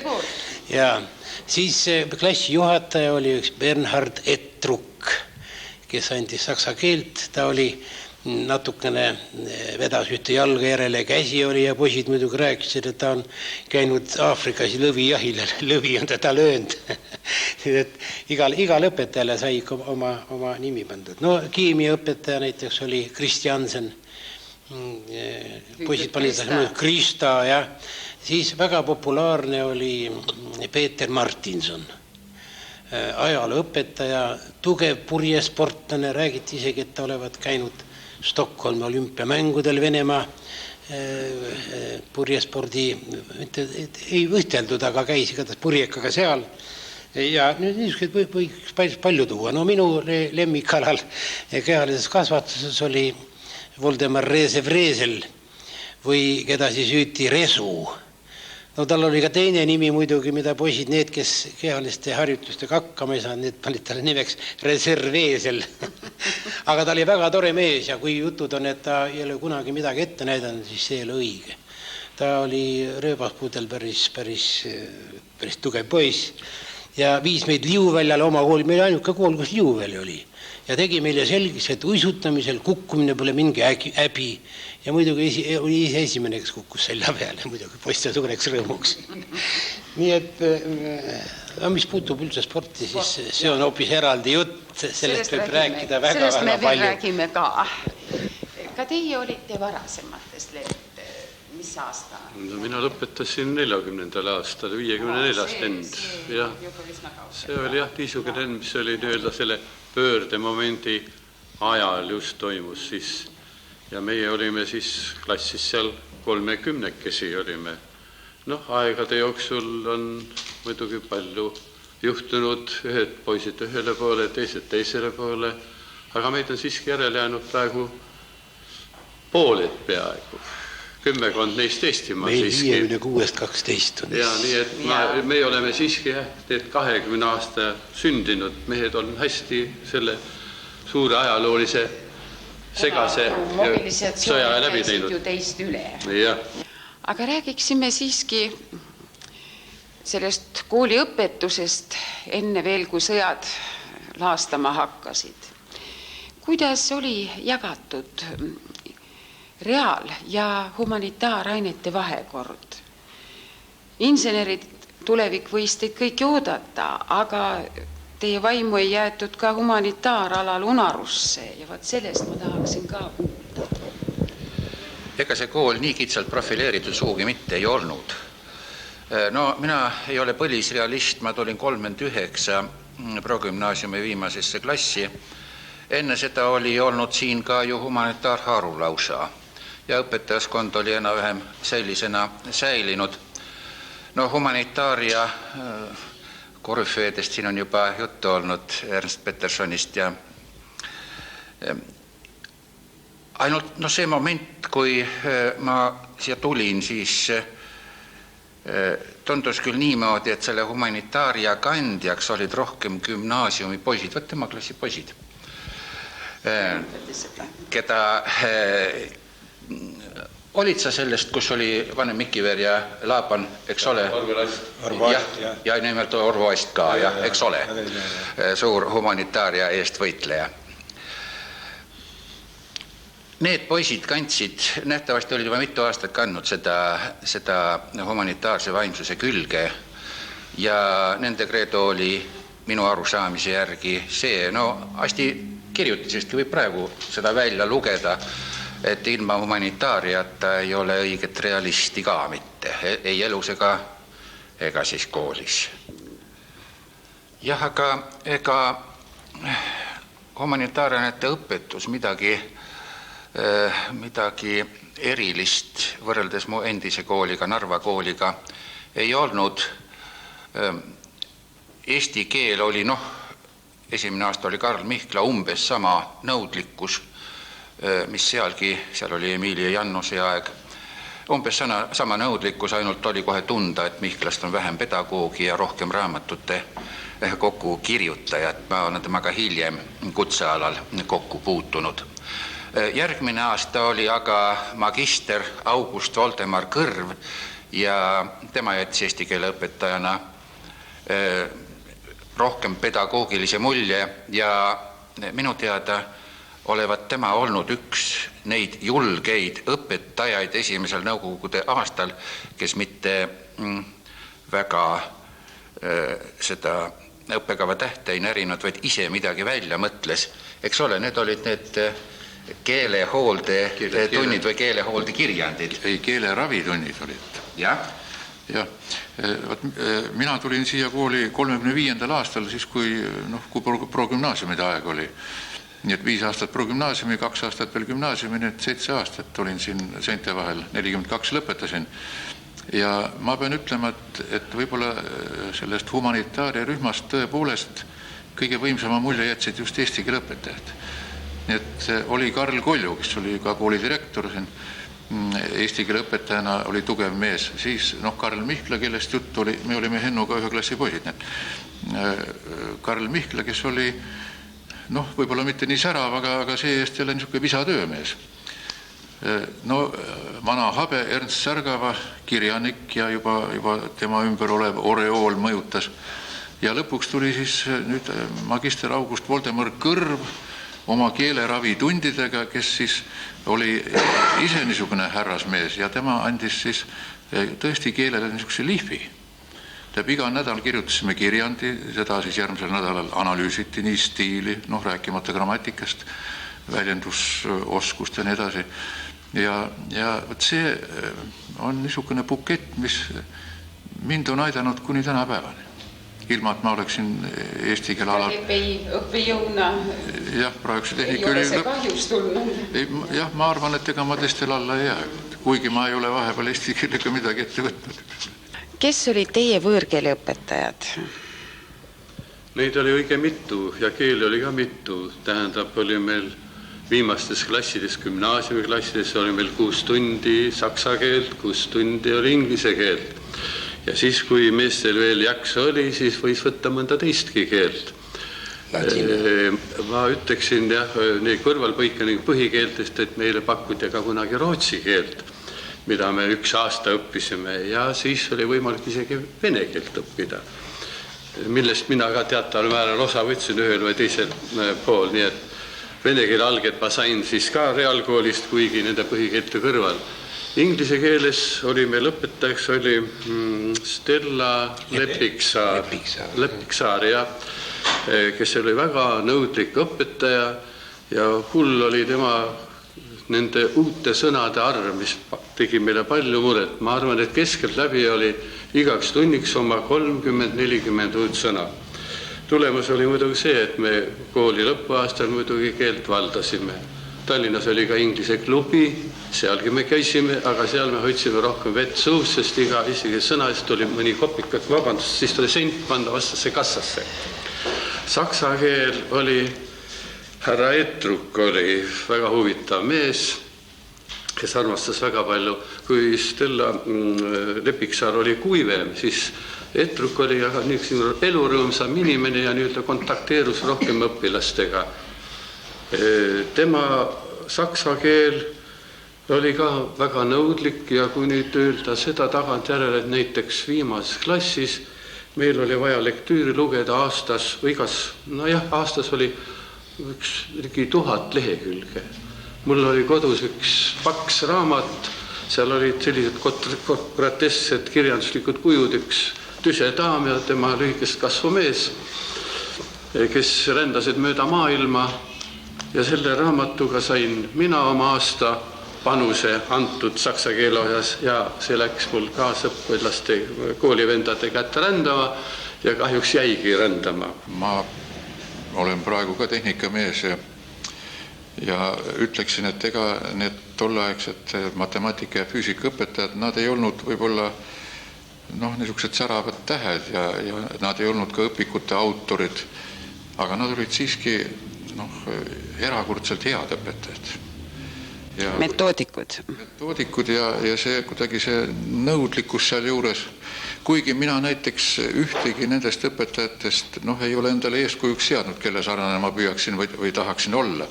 Ja siis klassijuhataja oli üks Bernhard Ettruk, kes andis saksa keelt. Ta oli natukene vedas ühte jalga järele, käsi oli ja poisid muidugi rääkisid, et ta on käinud Aafrikas lõvijahil, lõvi on teda löönud. Et igal õpetajale sai oma nimi pandud. No keemiaõpetaja näiteks oli Kristjansen, poisid panid Krista ja siis väga populaarne oli Peeter Martinson, ajalooõpetaja, tugev purjesportlane, räägiti isegi, et ta olevat käinud Stockholmi olümpiamängudel Venemaa purjespordi, ei võisteldud, aga käis igatahes purjekaga seal. Ja nüüd niisugused võiks päris palju tuua. No minu lemmikalal kehalises kasvatuses oli Voldemar Reese-Vreesel või keda siis hüüti Resu. No tal oli ka teine nimi muidugi, mida poisid, need, kes kehaliste harjutustega hakkama ei saanud, need panid talle nimeks Reserveesel. Aga ta oli väga tore mees ja kui jutud on, et ta ei ole kunagi midagi ette näidanud, siis see ei ole õige. Ta oli rööbaspuudel päris tugev poiss ja viis meid Liuväljale oma kooli, meil ainuke kool, kus Liuväli oli. Ja tegi meile selgeks, et uisutamisel kukkumine pole mingi häbi. Ja muidugi oli esimene, kes kukkus selja peale, muidugi poiste suureks rõõmuks. Nii et, mis puutub üldse sporti, siis see on hoopis eraldi jutt, sellest võib rääkida väga palju. Sellest me veel räägime ka. Ka teie olite varasematest lend, mis aasta? Mina lõpetasin 40. aastal, 54. lend. See oli niisugune lend, mis oli nii-öelda selle pöördemomendi ajal just toimus siis. Ja meie olime siis klassis seal 30-kesi olime. Noh, aegade jooksul on muidugi palju juhtunud, ühed poisid ühele poole, teised teisele poole, aga meid on siiski järele jäänud praegu pooled peaaegu. 10 neist Eestimaa siiski. Meil 56-12 on. Ja nii, et me oleme siiski 20 aasta sündinud. Mehed on hästi selle suure ajaloolise segase sõja läbi teinud. Ju teist üle. Ja. Aga räägiksime siiski sellest kooliõpetusest enne veel, kui sõjad laastama hakkasid. Kuidas oli jagatud reaal- ja humanitaarainete vahekord? Insenerid tulevik võis teid kõiki oodata, aga teie vaimu ei jäetud ka humanitaaralal unarusse ja vaat sellest ma tahaksin ka kuulda. Ega see kool nii kitsalt profileeritud suugi mitte ei olnud. No mina ei ole põlisrealist, ma tulin 39 progümnaasiumi viimasesse klassi. Enne seda oli olnud siin ka ju humanitaarharu lausa ja õpetajaskond oli enam-vähem sellisena säilinud. No humanitaaria korüfeedest siin on juba juttu olnud Ernst Petersonist ja ainult see moment, kui ma siia tulin, siis tundus küll niimoodi, et selle humanitaaria kandjaks olid rohkem gümnaasiumi poisid, võt tema klassi poisid, keda olid sa sellest, kus oli vanem Mikiver ja Laapan, eks ole? Ja nimelt Orvo Ast ka, eks ole? Suur humanitaaria eest võitleja. Need poisid kandsid, nähtavasti olid juba mitu aastat kandnud seda humanitaarse vaimsuse külge ja nende kreedo oli minu arusaamise järgi see, hästi kirjutisestki võib praegu seda välja lugeda, et ilma humanitaariata ei ole õiget realisti ka mitte, ei elus ega siis koolis. Jah, aga ega humanitaarianete õpetus midagi erilist võrreldes mu endise kooliga, Narva kooliga ei olnud. Eesti keel oli, esimene aasta oli Karl Mihkla umbes sama nõudlikkus, mis seal oli Emilia Jannuse aeg. Umbes sama nõudlikkus, ainult oli kohe tunda, et Mihklast on vähem pedagoogi ja rohkem raamatute kokku kirjutajat, ma olen temaga hiljem kutsealal kokku puutunud. Järgmine aasta oli aga magister August Voldemar Kõrv ja tema jättis eesti keele õpetajana rohkem pedagoogilise mulje ja minu teada olevat tema olnud üks neid julgeid õpetajaid esimesel nõukogude aastal, kes mitte väga seda õppekava tähte ei närinud, vaid ise midagi välja mõtles. Eks ole, need olid need keelehoolde tunnid või keelehoolde kirjandid. Ei, keeleravitunnid olid. Jah. Jah. Mina tulin siia kooli 35. aastal, siis kui progümnaasiumide aeg oli. Nii et 5 aastat progümnaasiumi, 2 aastat veel gümnaasiumi, nii et 7 aastat olin siin seinte vahel, 42 lõpetasin. Ja ma pean ütlema, et võib-olla sellest humanitaaria-rühmast tõepoolest kõige võimsama mulje jätsid just eesti keele õpetajad. Nii et oli Karl Kolju, kes oli ka kooli direktor siin, eesti keele õpetajana oli tugev mees. Siis Karl Mihkla, kellest jutt oli, me olime Hennuga 1 klassi poisid. Karl Mihkla, kes oli võib-olla mitte nii särav, aga see eest jälle niisugune visatöömees. Vana habe Ernst Särgava kirjanik ja juba tema ümber olev oreool mõjutas. Ja lõpuks tuli siis nüüd magister August Voldemar Kõrv oma keeleravitundidega, kes siis oli ise niisugune härrasmees ja tema andis siis tõesti keelele niisuguse lihvi. Iga nädal kirjutasime kirjandi, seda siis järgmisel nädalal analüüsiti nii stiili, rääkimata grammatikast, väljendusoskust ja nii edasi. Ja see on niisugune bukett, mis mind on aidanud kuni tänapäevani. Ilma, et ma oleksin eesti keele alal. Õppejõuna jah, praeguse tehnika ei ole see kahjus tulnud. Jah, ma arvan, et ega ma teistel alla ei jää, kuigi ma ei ole vahepeal eesti keelega midagi ette võtnud. Kes olid teie võõrkeeleõpetajad? Neid oli õige mitu ja keeli oli ka mitu. Tähendab, oli meil viimastes klassides, gümnaasiumiklassides oli meil 6 tundi saksa keelt, 6 tundi oli inglise keelt. Ja siis, kui meestel veel jaksa oli, siis võis võtta mõnda teistki keelt. Ma ütleksin kõrvalpõika põhikeeltest, et meile pakuti ka kunagi rootsi keelt, mida me 1 aasta õppisime ja siis oli võimalik isegi vene keelt õppida, millest mina ka teataval määral osa võtsin ühel või teisel pool, nii et vene keele alget ma sain siis ka reaalkoolist, kuigi nende põhikeelte kõrval. Inglise keeles oli meil õpetajaks oli Stella Lepiksaar, kes oli väga nõudlik õpetaja ja hull oli tema nende uute sõnade arv, mis tegi meile palju muret. Ma arvan, et keskelt läbi oli igaks tunniks oma 30-40 uut sõna. Tulemus oli muidugi see, et me kooli lõpuaastal muidugi keelt valdasime. Tallinnas oli ka inglise klubi, sealgi me käisime, aga seal me hoidsime rohkem vett suus, sest iga isegi sõna eest oli mõni kopikat, vabandust, siis tuli sent panda vastasse kassasse. Saksa keel oli härra Etruk oli väga huvitav mees, kes armastas väga palju. Kui Stella Lepiksaar oli kuivem, siis Etruk oli aga elurõõmsam inimene ja nüüd kontakteerus rohkem õpilastega. Tema saksa keel oli ka väga nõudlik ja kui nüüd öelda seda tagantjärele, et näiteks viimases klassis meil oli vaja lektüüri lugeda aastas või aastas oli ligi 1000 lehekülge. Mul oli kodus üks paks raamat, seal olid sellised grotesksed kirjanduslikud kujud, üks tüse daam ja tema lühikest kasvu mees, kes rändasid mööda maailma ja selle raamatuga sain mina oma aasta panuse antud saksa keele osas ja see läks mul kaasõpilaste koolivendade kätte rändama ja kahjuks jäigi rändama. Ma olen praegu ka tehnikamees ja ütleksin, et ega need tolleaegsed matemaatika ja füüsika õpetajad, nad ei olnud võib-olla niisugused säravad tähed ja nad ei olnud ka õpikute autorid, aga nad olid siiski erakordselt head õpetajad. Metoodikud ja see kuidagi see nõudlikkus seal juures, kuigi mina näiteks ühtegi nendest õpetajatest ei ole endale eeskujuks seadnud, kelle sarnane ma püüaksin või tahaksin olla.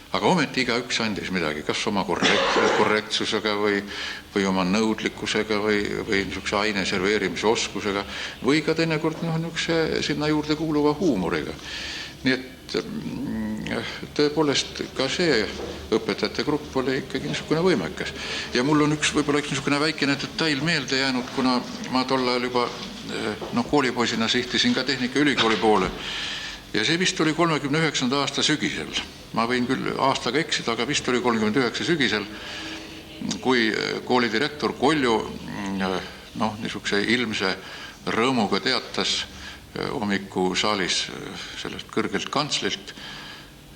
Aga ometi igaüks andis midagi, kas oma korrektsusega või oma nõudlikkusega või niisuguse aine serveerimise oskusega või ka teinekord niisuguse sinna juurde kuuluva huumoriga. Nii et tõepoolest ka see õpetajate grupp oli ikkagi niisugune võimekas. Ja mul on võib-olla üks niisugune väikene detail meelde jäänud, kuna ma tol ajal juba koolipoisina sihtisin ka Tehnikaülikooli poole. Ja see vist oli 39. aasta sügisel. Ma võin küll aastaga eksida, aga vist oli 39 sügisel, kui koolidirektor Kolju niisuguse ilmse rõõmuga teatas hommikusaalis sellest kõrgelt kantslilt,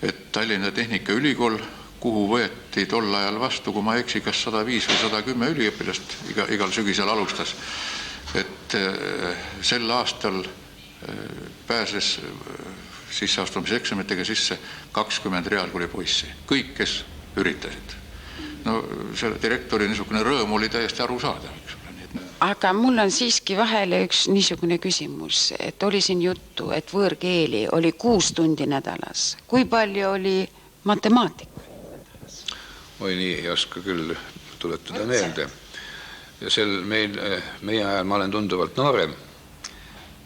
et Tallinna Tehnikaülikool, kuhu võeti tol ajal vastu, kui ma eksi, kas 105 või 110 üliõpilast igal sügisel alustas, et sel aastal pääses sisseastumiseksamitega sisse 20 reaalkooli poissi. Kõik, kes üritasid. Selle direktori niisugune rõõm oli täiesti arusaadav. Aga mul on siiski vahele üks niisugune küsimus, et oli siin juttu, et võõrkeeli oli 6 tundi nädalas. Kui palju oli matemaatika? Oi nii, ei oska küll tuletada meelde. Ja meie ajal ma olen tunduvalt noorem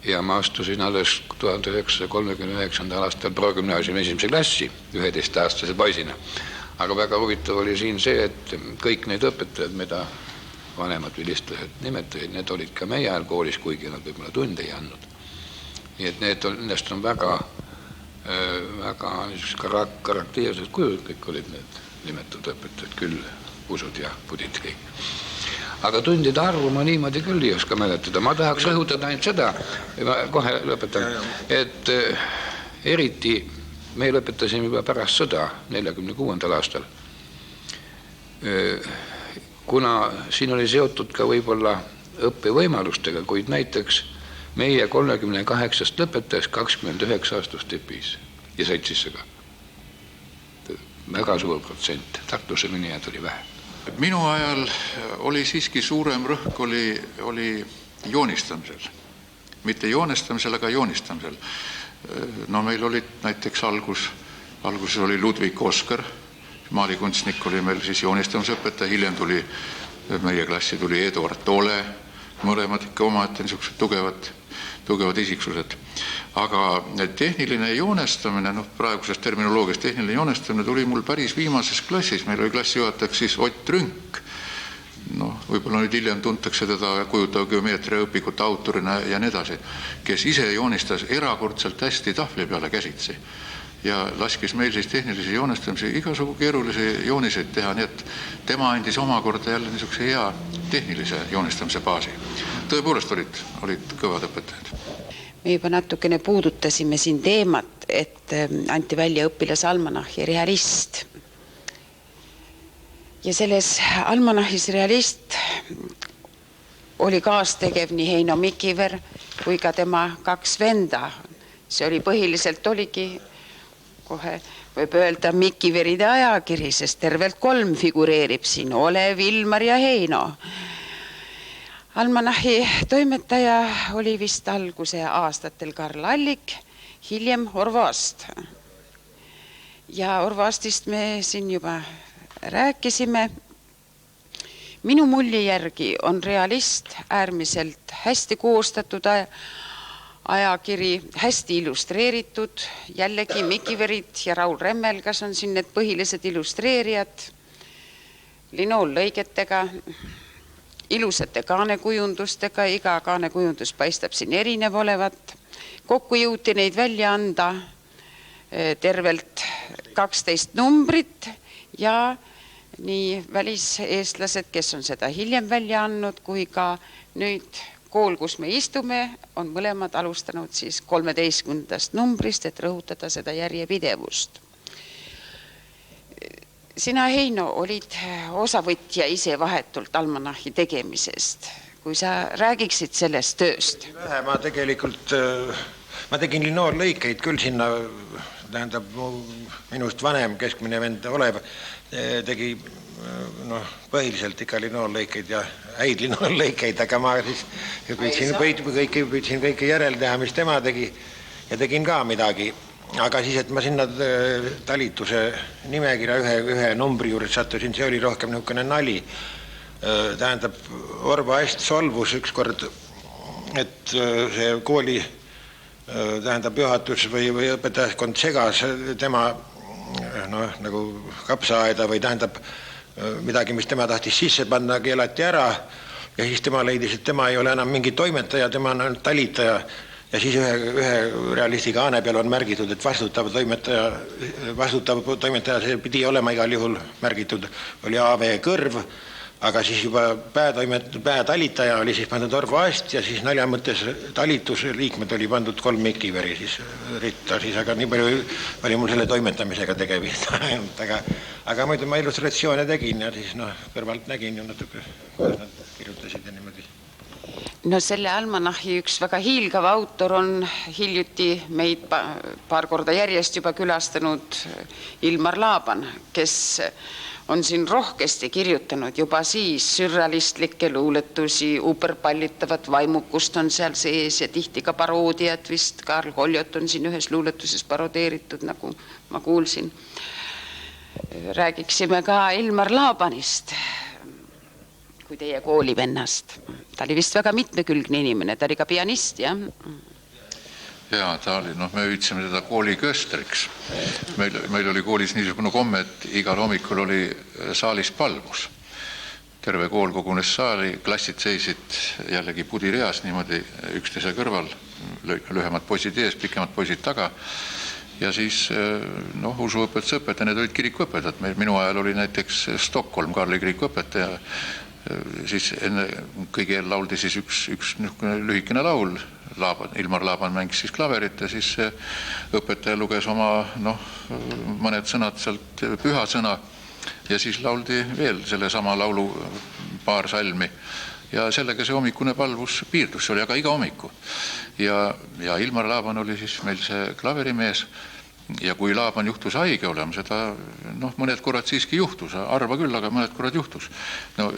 ja ma astusin alles 1939. aastal progümnaasiumi 1. klassi 11-aastase poisina. Aga väga huvitav oli siin see, et kõik need õpetajad, mida vanemad vilistlased nimetasid, need olid ka meie ajal koolis, kuigi nad võib-olla tunde ei andnud. Nii et nendest on väga karakteersed kujud, kõik olid need nimetatud õpetajad, küll usud ja pudid kõik. Aga tundide arvu ma niimoodi küll ei oska mäletada. Ma tahaks rõhutada ainult seda, ma kohe lõpetan, et eriti me lõpetasime juba pärast sõda 46. aastal. Kuna siin oli seotud ka võib-olla õppevõimalustega, kuid näiteks meie 38 lõpetas 29 aastast EPI-s ja sõitsisse ka. Väga suur protsent, Tartusse minijad oli vähe. Minu ajal oli siiski suurem rõhk oli joonistamisel. Mitte joonestamisel, aga joonistamisel. Meil olid näiteks alguses oli Ludvig Oskar, maalikunstnik oli meil siis joonistamisõpetaja, hiljem tuli meie klassi tuli Eduard Tole, mõlemad ikka omaette niisugused tugevad isiksused. Aga tehniline joonestamine, praeguses terminoloogias tehniline joonestamine tuli mul päris viimases klassis. Meil oli klassijuhatajaks siis Ott Rünk. Võib-olla nüüd hiljem tuntakse teda kujutav geomeetria õpikute autorina ja nii edasi, kes ise joonistas erakordselt hästi tahvli peale käsitsi. Ja laskis meil siis tehnilise joonestamise igasugu keerulisi jooniseid teha, nii et tema andis omakorda jälle niisuguse hea tehnilise joonestamise baasi. Tõepoolest olid kõvad õpetajad. Me juba natukene puudutasime siin teemat, et anti välja õpilasalmanahi Realist. Ja selles almanahis Realist oli kaastegev nii Heino Mikiver kui ka tema 2 venda. See oli põhiliselt oligi kohe võib öelda Mikiveride ajakiri, sest tervelt 3 figureerib siin, Olev, Ilmar ja Heino. Almanahi toimetaja oli vist alguse aastatel Karl Allik, hiljem Orvo Ast. Ja Orvo Astist me siin juba rääkisime. Minu mulje järgi on Realist äärmiselt hästi koostatud ajakiri, hästi illustreeritud, jällegi Mikiverid ja Raul Remmelgas on siin need põhilised illustreerijad, linoollõigetega, ilusate kaanekujundustega, iga kaanekujundus paistab siin erinev olevat. Kokku jõuti neid välja anda tervelt 12 numbrit ja nii väliseestlased, kes on seda hiljem välja andnud, kui ka nüüd kool, kus me istume, on mõlemad alustanud siis 13. numbrist, et rõhutada seda järjepidevust. Sina, Heino, olid osavõtja ise vahetult almanahi tegemisest. Kui sa räägiksid sellest tööst? Ma tegin linoollõikeid küll sinna tähendab minust vanem keskmine vend Olev tegi põhiliselt ikka linoollõikeid ja häid linoollõikeid, aga ma siis püüdsin kõike järel teha, mis tema tegi ja tegin ka midagi. Aga siis, et ma sinna talituse nimekirja ühe numbri juures sattusin, see oli rohkem niisugune nali. Tähendab, Orvo hästi solvus ükskord, et see kooli tähendab juhatus või õpetajaskond segas tema nagu kapsaaeda või tähendab midagi, mis tema tahtis sisse panna, keelati ära ja siis tema leidis, et tema ei ole enam mingi toimetaja, tema on talitaja ja siis ühe realistiga aane peal on märgitud, et vastutav toimetaja, see pidi olema igal juhul märgitud, oli A.V. Kõrv, aga siis juba päätalitaja oli siis pandud Orvo Ast ja siis nalja mõttes talituse liikmed oli pandud 3 Mikiveri siis ritta, siis aga nii palju oli mul selle toimetamisega tegemist ainult, aga muidu ma illustratsioone tegin ja siis kõrvalt nägin ju natuke, kuidas nad kirjutasid ja niimoodi. No selle almanahi üks väga hiilgav autor on hiljuti meid paar korda järjest juba külastanud Ilmar Laaban, kes on siin rohkesti kirjutanud juba siis sürrealistlikke luuletusi, uberpallitavat vaimukust on seal sees ja tihti ka paroodiat, vist Karl Holjot on siin ühes luuletuses parodeeritud, nagu ma kuulsin. Räägiksime ka Ilmar Laabanist kui teie koolivennast. Ta oli vist väga mitmekülgne inimene, ta oli ka pianist, jah? Jaa, ta oli, me hüüdsime teda koolikööstriks. Meil oli koolis niisugune komme, et igal hommikul oli saalis palvus. Terve kool kogunes saali, klassid seisid jällegi pudireas niimoodi üksteise kõrval, lühemad poisid ees, pikemad poisid taga. Ja siis usuõpetajad, need olid kirikuõpetajad. Minu ajal oli näiteks Stockholm Karli kirikuõpetaja. Siis enne kõige eel lauldi siis üks lühikene laul, Ilmar Laaban mängis siis klaverit ja siis õpetaja luges oma mõned sõnad sealt pühasõna ja siis lauldi veel selle sama laulu paar salmi ja sellega see hommikune palvus piirdus, see oli aga iga hommiku ja Ilmar Laaban oli siis meil see klaverimees ja kui Laaban juhtus haige olema, seda mõned korrad siiski juhtus, arva küll, aga mõned korrad juhtus.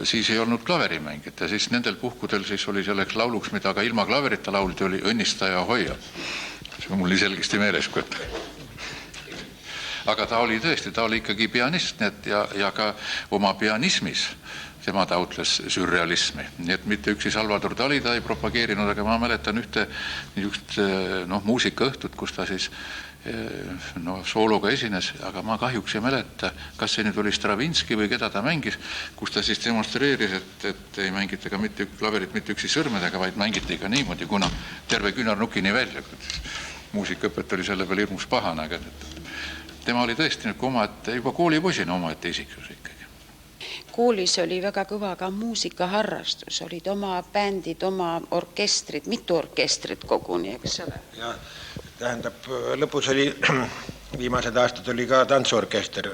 Siis ei olnud klaverimängit ja siis nendel puhkudel siis oli selleks lauluks, mida ka ilma klaverita lauldi, oli Õnnistaja hoia. See on mul nii selgesti meeles, kui aga ta oli tõesti, ta oli ikkagi pianist ja ka oma pianismis tema taotles sürrealismi. Nii et mitte üksi Salvador Dali ta ei propageerinud, aga ma mäletan ühte muusikaõhtut, kus ta siis soologa esines, aga ma kahjuks ei mäleta, kas see nüüd oli Stravinski või keda ta mängis, kus ta siis demonstreeris, et ei mängita ka klaverit mitte üksi sõrmedega, vaid mängiti ka niimoodi, kuna terve küünarnukini välja. Muusikaõpet oli selle peale hirmus pahane, aga tema oli tõesti juba koolipoisina omaette isiksus ikkagi. Koolis oli väga kõva ka muusikaharrastus, olid oma bändid, oma orkestrid, mitu orkestrit koguni, eks ole? Ja tähendab, lõpus oli, viimased aastad oli ka tantsuorkester,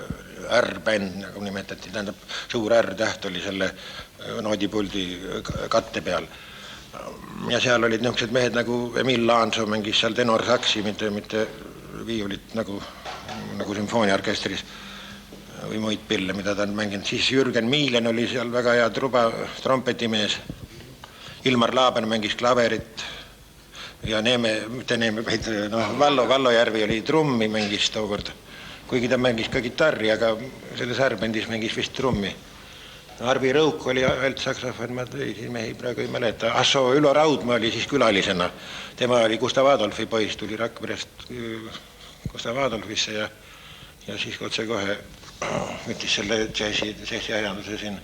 R-bänd, nagu nimetati, tähendab, suur R-täht oli selle noodipuldi katte peal. Ja seal olid niisugused mehed nagu Emil Laansoo mängis seal tenorsaksi, mitte viiulit nagu sümfooniaorkestris või muid pille, mida ta on mänginud. Siis Jürgen Miilen oli seal väga hea trompetimees. Ilmar Laaban mängis klaverit ja Vallo Järvi oli trummi mängis tookord. Kuigi ta mängis ka gitarri, aga selles R-bändis mängis vist trummi. Arvi Rõuk oli altsaksofon, ma mehi praegu ei mäleta. Asso Ülo Raudmaa oli siis külalisena. Tema oli Gustav Adolfi poiss, tuli Rakverest Gustav Adolfisse ja siis otse kohe võttis selle džässi ajanduse siin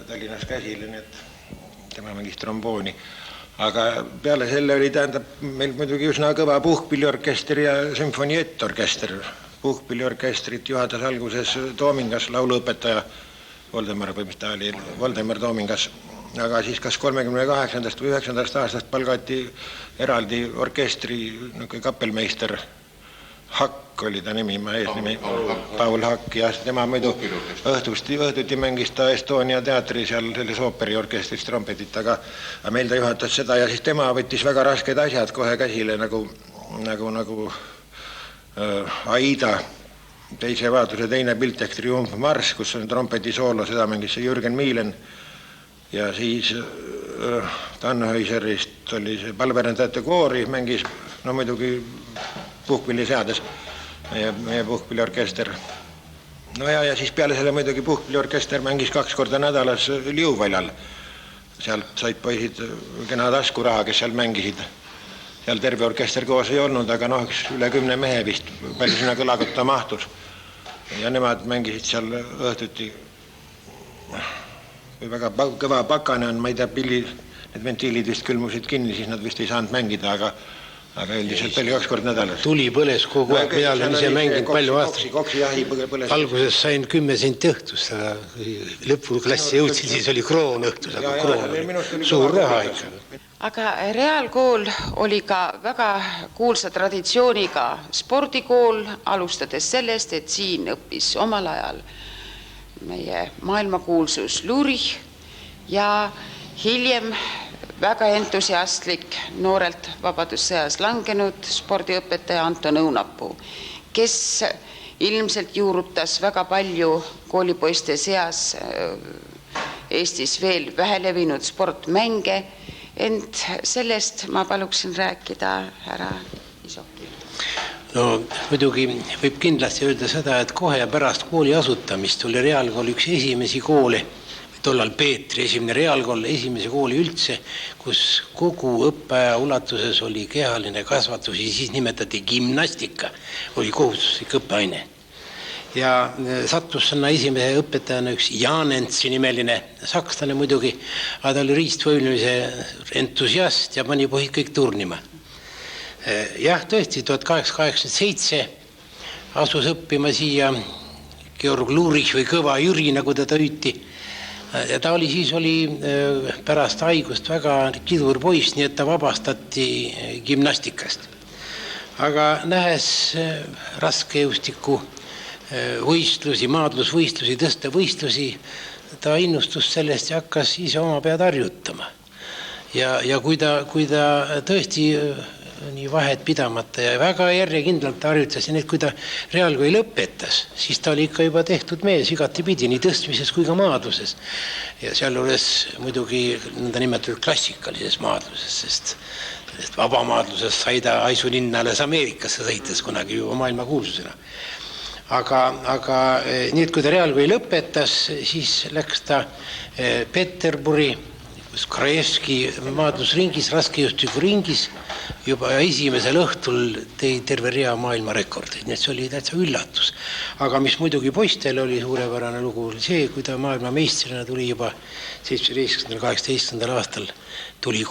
Tallinnas käsile, nii et tema mängis trombooni. Aga peale selle oli meil muidugi üsna kõva puhkpilliorkester ja sümfonieettorkester. Puhkpilliorkestrit juhatas alguses Toomingas lauluõpetaja Voldemar Toomingas, aga siis kas 38. või 9. aastast palgati eraldi orkestri kappelmeister Hakk oli ta nimi, eesnimi Paul Hakk ja tema muidu õhtuti mängis ta Estonia teatri seal selles ooperiorkestris trompetit, aga meil ta juhatas seda ja siis tema võttis väga rasked asjad kohe käsile nagu Aida teise vaatuse teine pilt ehk Triumf Marss, kus on trompetisoolo, seda mängis see Jürgen Miilen ja siis Tannhäuserist oli see palverendajate koori, mängis no muidugi puhkpilli seades meie puhkpilliorkester. No ja siis peale selle muidugi puhkpilliorkester mängis 2 korda nädalas Liuväljal. Sealt said poisid kena taskuraha, kes seal mängisid. Seal terve orkester koos ei olnud, aga üle 10 mehe vist, palju sinna kõlakotta mahtus. Ja nemad mängisid seal õhtuti, kui väga kõva pakane on, ma ei tea, need ventiilid vist külmusid kinni, siis nad vist ei saanud mängida, aga üldiselt oli 2 korda nädalas. Tuli põles kogu aeg, peal on ise mänginud palju aastaid. Alguses sain 10 senti õhtust, aga lõpuklassi jõudsin, siis oli kroon õhtus, aga kroon oli suur raha ikka. Aga reaalkool oli ka väga kuulsa traditsiooniga spordikool, alustades sellest, et siin õppis omal ajal meie maailmakuulsus Lurich ja hiljem väga entusiastlik noorelt vabadussõjas langenud spordiõpetaja Anton Õunapuu, kes ilmselt juurutas väga palju koolipoiste seas Eestis veel vähelevinud sportmänge, ent sellest ma paluksin rääkida härra Isokil. No muidugi võib kindlasti öelda seda, et kohe pärast kooli asutamist oli reaalkool üks esimesi koole, tollal Peetri esimene reaalkool, esimese kooli üldse, kus kogu õppeaja ulatuses oli kehaline kasvatus ja siis nimetati gimnastika, oli kohustuslik õppeaine. Ja sattus sinna esimese õpetajana üks Janentsi nimeline sakslane muidugi, aga ta oli riistvõimlemise entusiast ja pani pohid kõik turnima. Jah, tõesti, 1887 asus õppima siia Georg Lurich või Kõva Jüri, nagu teda hüüti. Ja ta siis oli pärast haigust väga kidur poiss, nii et ta vabastati gimnastikast. Aga nähes raskejõustiku võistlusi, maadlusvõistlusi, tõstevõistlusi, ta innustus sellest ja hakkas ise oma pead harjutama. Ja kui ta tõesti nii vahet pidamata ja väga järjekindlalt harjutas ja kui ta reaalkooli lõpetas, siis ta oli ikka juba tehtud mees igatipidi, nii tõstmises kui ka maadluses. Ja sealjuures muidugi nõnda nimetatud klassikalises maadluses, sest vabamaadluses sai ta Aisulinna alles Ameerikasse sõites kunagi juba maailma kuulsusena. Aga nii, et kui ta reaalkooli lõpetas, siis läks ta Peterburi, Krajevski maadlusringis, raskejõustiku ringis, juba esimesel õhtul tõi terve rea maailmarekordeid, nii et see oli täitsa üllatus. Aga mis muidugi poistel oli suurepärane lugu, oli see, kui ta maailmameistrina tuli juba 17-18 aastal, tuli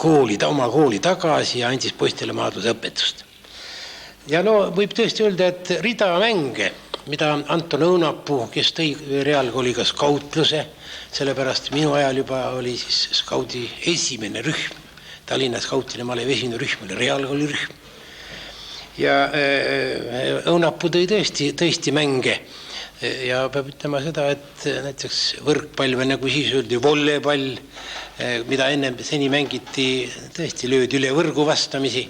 oma kooli tagasi ja andis poistele maadlusõpetust. Ja no võib tõesti öelda, et rida mänge, mida Anton Õunapuu, kes tõi reaalkooli ka skautluse, sellepärast minu ajal juba oli siis skaudi esimene rühm, Tallinna skautile Malevi esimene rühm oli reaalkooli rühm. Ja Õunapuu tõi tõesti mänge ja peab ütlema seda, et näiteks võrkpall või nagu siis öeldi volleyball, mida enne seni mängiti, tõesti löödi üle võrgu vastamisi.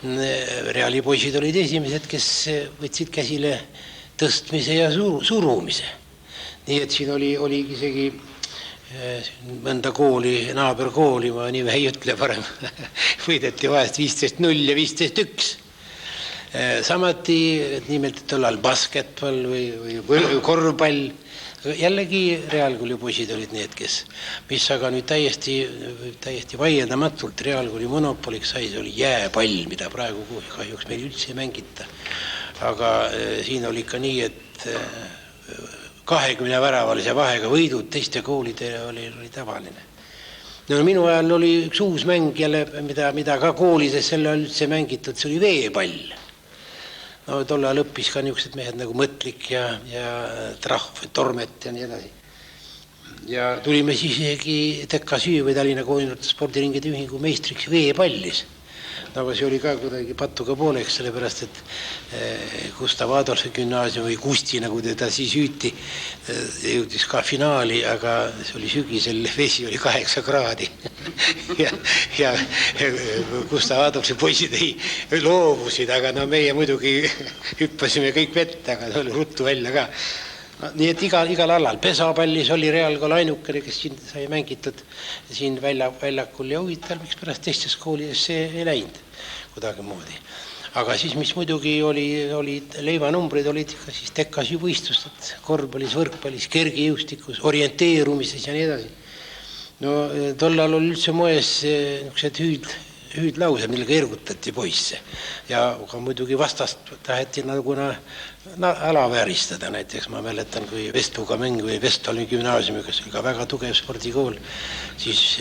Reaalipoisid olid esimesed, kes võtsid käsile tõstmise ja surumise. Nii et siin oli isegi mõnda kooli, naaberkooli, ma nii vähe ei ütle parem, võideti vahest 15-0 ja 15-1. Samati nimelt tollal basketball või korvpall. Jällegi reaalkooli poisid olid need, mis aga nüüd täiesti vaieldamatult reaalkooli monopoliks sai, see oli jääpall, mida praegu kahjuks meil üldse ei mängita. Aga siin oli ikka nii, et 20 väravalise vahega võidud teiste koolide oli tavaline. No, minu ajal oli üks uus mäng jälle, mida ka koolides selle üldse mängitud, see oli veepall. No, tolle ajal õppis ka niisugused mehed nagu Mõtlik ja Trahv, Tormet ja nii edasi. Ja tulime siis isegi TKSÜ või Tallinna koolinoorte spordiringide ühingu meistriks veepallis. No aga see oli ka kuidagi patuga pooleks, sellepärast, et Gustav Adolfi gümnaasium või Kusti, nagu teda siis hüüti, jõudis ka finaali, aga see oli sügisel, vesi oli 8 kraadi. ja Gustav Adolfi poisid ei loovusid, aga no meie muidugi hüppasime kõik vette, aga see oli ruttu välja ka. Nii et igal alal. Pesapallis oli Reaalkool ainukene, kes siin sai mängitud siin väljakul ja huvitav, miks pärast teistes koolides see ei läinud kuidagi moodi. Aga siis, mis muidugi olid leivanumbrid, olid ikka siis tekkas ju võistlused, korvpallis, võrkpallis, kergejõustikus, orienteerumises ja nii edasi. No tollal oli üldse moes niisugused hüüdlaused, millega ergutati poisse. Ja ka muidugi vastast taheti alavääristada. Näiteks ma mäletan, kui Vestpuga mäng või Vestholmi gümnaasiumi, kes oli ka väga tugev spordikool, siis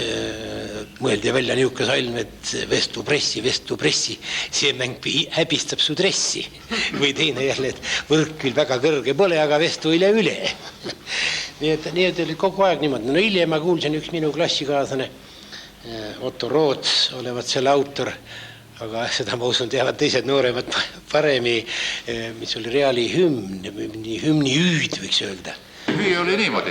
mõeldi välja niisugune salm, et Vestu pressi, see mäng häbistab su dressi. Või teine jälle, et võrk küll väga kõrge pole, aga Vestu üle. Nii et oli kogu aeg niimoodi. No hiljem ma kuulsin üks minu klassikaaslane, Otto Roots olevat selle autor, aga seda ma usun teavad teised nooremad paremi, mis oli Reali hümni hüüd, võiks öelda. Hüüi oli niimoodi.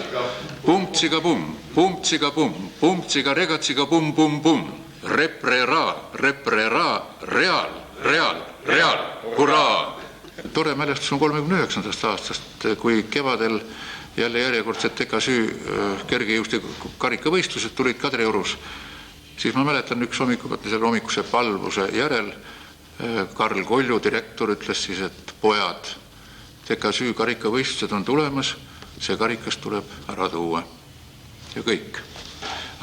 Pumptsiga pumm, pumptsiga pumm, pumptsiga regatsiga pumm, pumm, pumm. Repre-ra, real, hurraa. Tore mälestus on 39. aastast, kui kevadel jälle järjekordselt TKSÜ kergejõustiku karikavõistlused tulid Kadriorus. Siis ma mäletan üks hommikuse palvuse järel Karl Kolju, direktor, ütles siis, et pojad, TKSÜ karikavõistlused on tulemas, see karikas tuleb ära tuua. Ja kõik.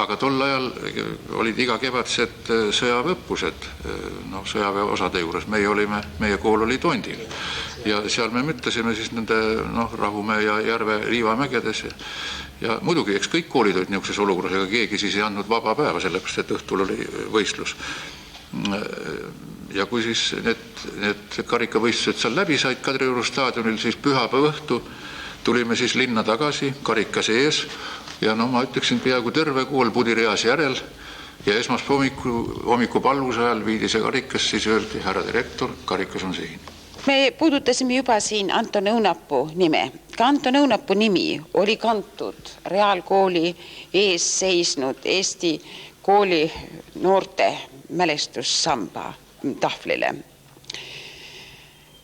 Aga tol ajal olid iga kevadsed sõjaväeõppused, sõjaväe osade juures. Meie kool oli Tondil. Ja seal me müttasime siis nende Rahumäe ja Järve Liivamägedes. Ja muidugi, eks kõik koolid olid niisuguses olukorras, ega keegi siis ei andnud vaba päeva, sellepärast, et õhtul oli võistlus. Ja kui siis need karikavõistlused seal läbi said Kadrioru staadionil, siis pühapäeva õhtu tulime siis linna tagasi, karika sees, ja ma ütleksin peaaegu terve kool pudireas järel, ja esmaspäeva hommiku palvuse ajal viidi see karikas, siis öeldi, härra direktor, karikas on siin. Me puudutasime juba siin Anton Õunapuu nime. Ka Anton Õunapuu nimi oli kantud Reaalkooli ees seisnud Eesti kooli noorte mälestussamba tahvlile.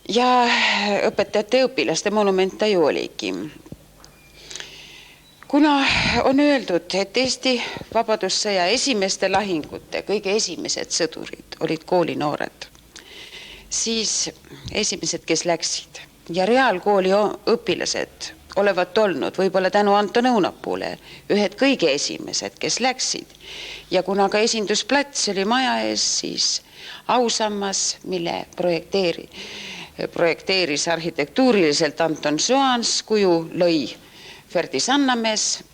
Ja õpetajate ja õpilaste monument ta ju oligi. Kuna on öeldud, et Eesti vabadussõja esimeste lahingute kõige esimesed sõdurid olid koolinoored, siis esimesed, kes läksid ja Reaalkooli õpilased olevat olnud võib-olla tänu Anton Õunapuule ühed kõige esimesed, kes läksid. Ja kuna ka esindusplats oli maja ees, siis ausammas, mille projekteeris arhitektuuriliselt Anton Soans, kuju lõi Ferdi Sannamees.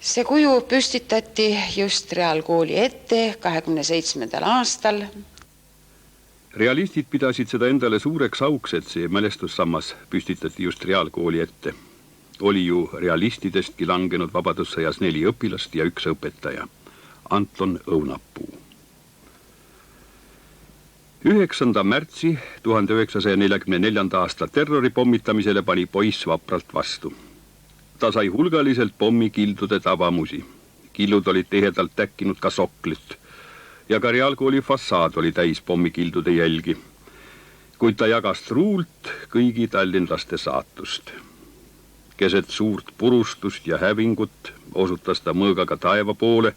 See kuju püstitati just Reaalkooli ette 27. aastal. Realistid pidasid seda endale suureks auks, et see mälestussammas püstitati just Reaalkooli ette. Oli ju realistidestki langenud vabadussõjas 4 õpilast ja 1 õpetaja, Anton Õunapuu. 9. märtsi 1944. aasta terroripommitamisele pani poiss vapralt vastu. Ta sai hulgaliselt pommikildude tabamusi. Killud olid tihedalt täkkinud ka soklit. Ja ka Reaalkooli fassaad oli täis pommikildude jälgi, kuid ta jagas truult kõigi tallinlaste saatust. Keset suurt purustust ja hävingut osutas ta mõõgaga taeva poole,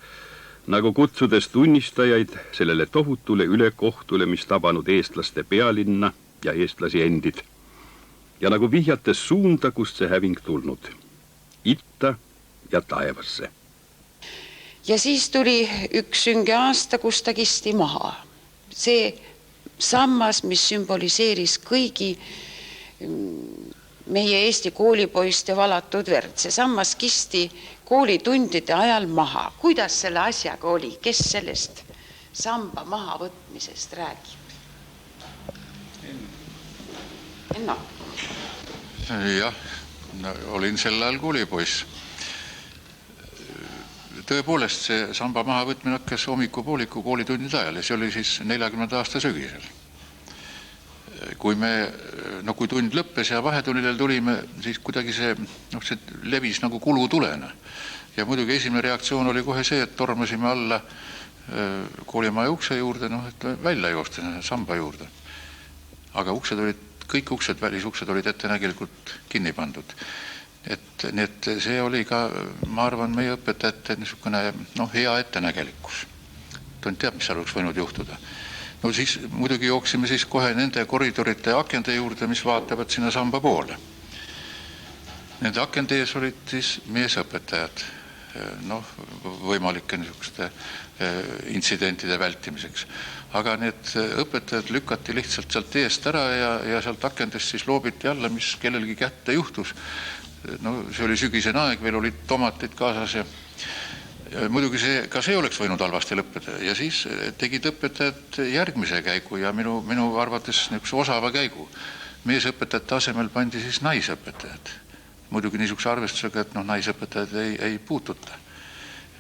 nagu kutsudes tunnistajaid sellele tohutule ülekohtule, mis tabanud eestlaste pealinna ja eestlasi endid. Ja nagu vihjates suunda, kust see häving tulnud, itta ja taevasse. Ja siis tuli üks sünge aasta, kus ta kisti maha. See sammas, mis symboliseeris kõigi meie Eesti koolipoiste valatud verd. See sammas kisti koolitundide ajal maha. Kuidas selle asjaga oli? Kes sellest samba maha võtmisest räägib? Enno? Jah, olin sel ajal koolipoiss. tõepoolest see samba mahavõtmine hakkas hommikupooliku koolitundide ajal ja see oli siis 40 aasta sügisel. Kui tund lõppes ja vahetunnidel tulime, siis kuidagi see levis nagu kulutulena. Ja muidugi esimene reaktsioon oli kohe see, et tormasime alla koolimaja ukse juurde, et välja joosta samba juurde. Aga kõik uksed, välisuksed olid ettenägelikult kinni pandud. Nii et see oli ka, ma arvan, meie õpetajate niisugune hea ettenägelikkus. Ta teab, mis seal oleks võinud juhtuda. No siis muidugi jooksime siis kohe nende koridorite akende juurde, mis vaatavad sinna samba poole. Nende akende ees olid siis meesõpetajad, võimalike niisuguste intsidentide vältimiseks. Aga need õpetajad lükati lihtsalt sealt eest ära ja sealt akendest siis loobiti alla, mis kellelgi kätte juhtus. See oli sügisen aeg, veel olid tomatid kaasas ja muidugi see oleks võinud halvasti lõppeda ja siis tegid õpetajad järgmise käigu ja minu arvates niisuguse osava käigu. Meesõpetajate asemel pandi siis naisõpetajad. Muidugi niisuguse arvestusega, et naisõpetajad ei puututa.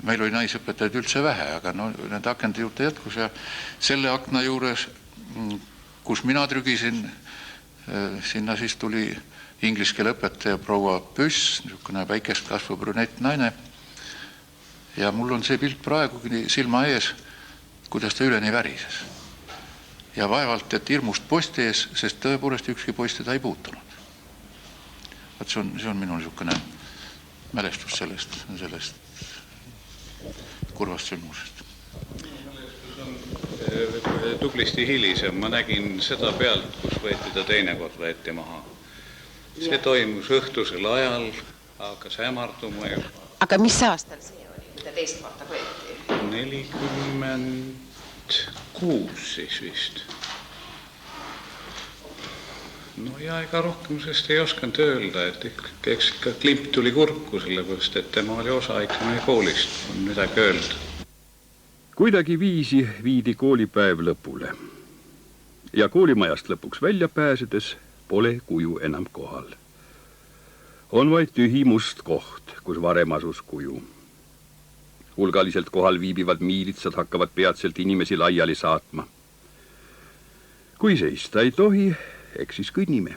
Meil oli naisõpetajaid üldse vähe, aga nende akende juurde jätkus ja selle akna juures, kus mina trügisin, sinna siis tuli inglise keele õpetaja proua Püss, niisugune väikest kasvu brünett naine. Ja mul on see pilt praegugi silma ees, kuidas ta üleni värises. Ja vaevalt, et hirmust posti ees, sest tõepoolest ükski posti ta ei puutunud. See on minu niisugune mälestus sellest kurvast sündmusest. Tublisti hilisem. Ma nägin seda pealt, kus võeti ta teine kord võeti maha. See toimus õhtusel ajal, hakkas hämarduma. Aga mis aastal see oli, mida teist korda võeti? 46 siis vist. No ja ega rohkem sest ei osanud öelda, et eks ikka klimp tuli kurku, sellepärast, et tema oli osa ikka meie koolist, on midagi öelda. Kuidagi viidi koolipäev lõpule ja koolimajast lõpuks välja pääsedes pole kuju enam kohal. On vaid tühi must koht, kus varem asus kuju. Hulgaliselt kohal viibivad miilitsad hakkavad peatselt inimesi laiali saatma. Kui seista ei tohi, eks siis kõnnime.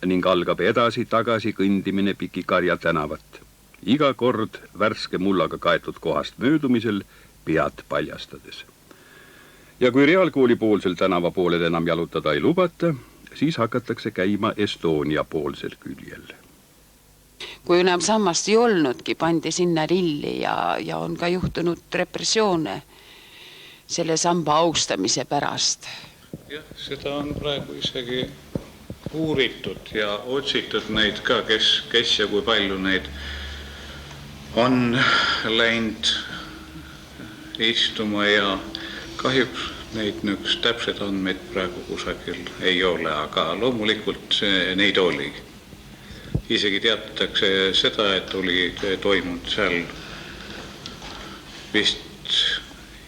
Ning algab edasi-tagasi kõndimine Piki-Karja tänavat. Iga kord värske mullaga kaetud kohast möödumisel pead paljastades. Ja kui reaalkooli poolsel tänava pooled enam jalutada ei lubata, siis hakatakse käima Estonia poolsel küljel. Kui enam sammast ei olnudki, pandi sinna lilli ja on ka juhtunud repressioone selle samba austamise pärast. Jah, seda on praegu isegi uuritud ja otsitud neid ka, kes ja kui palju neid on läinud istuma ja kahjuks neid täpsed andmeid praegu kusagil ei ole, aga loomulikult neid oli. Isegi teatatakse seda, et oli toimunud seal vist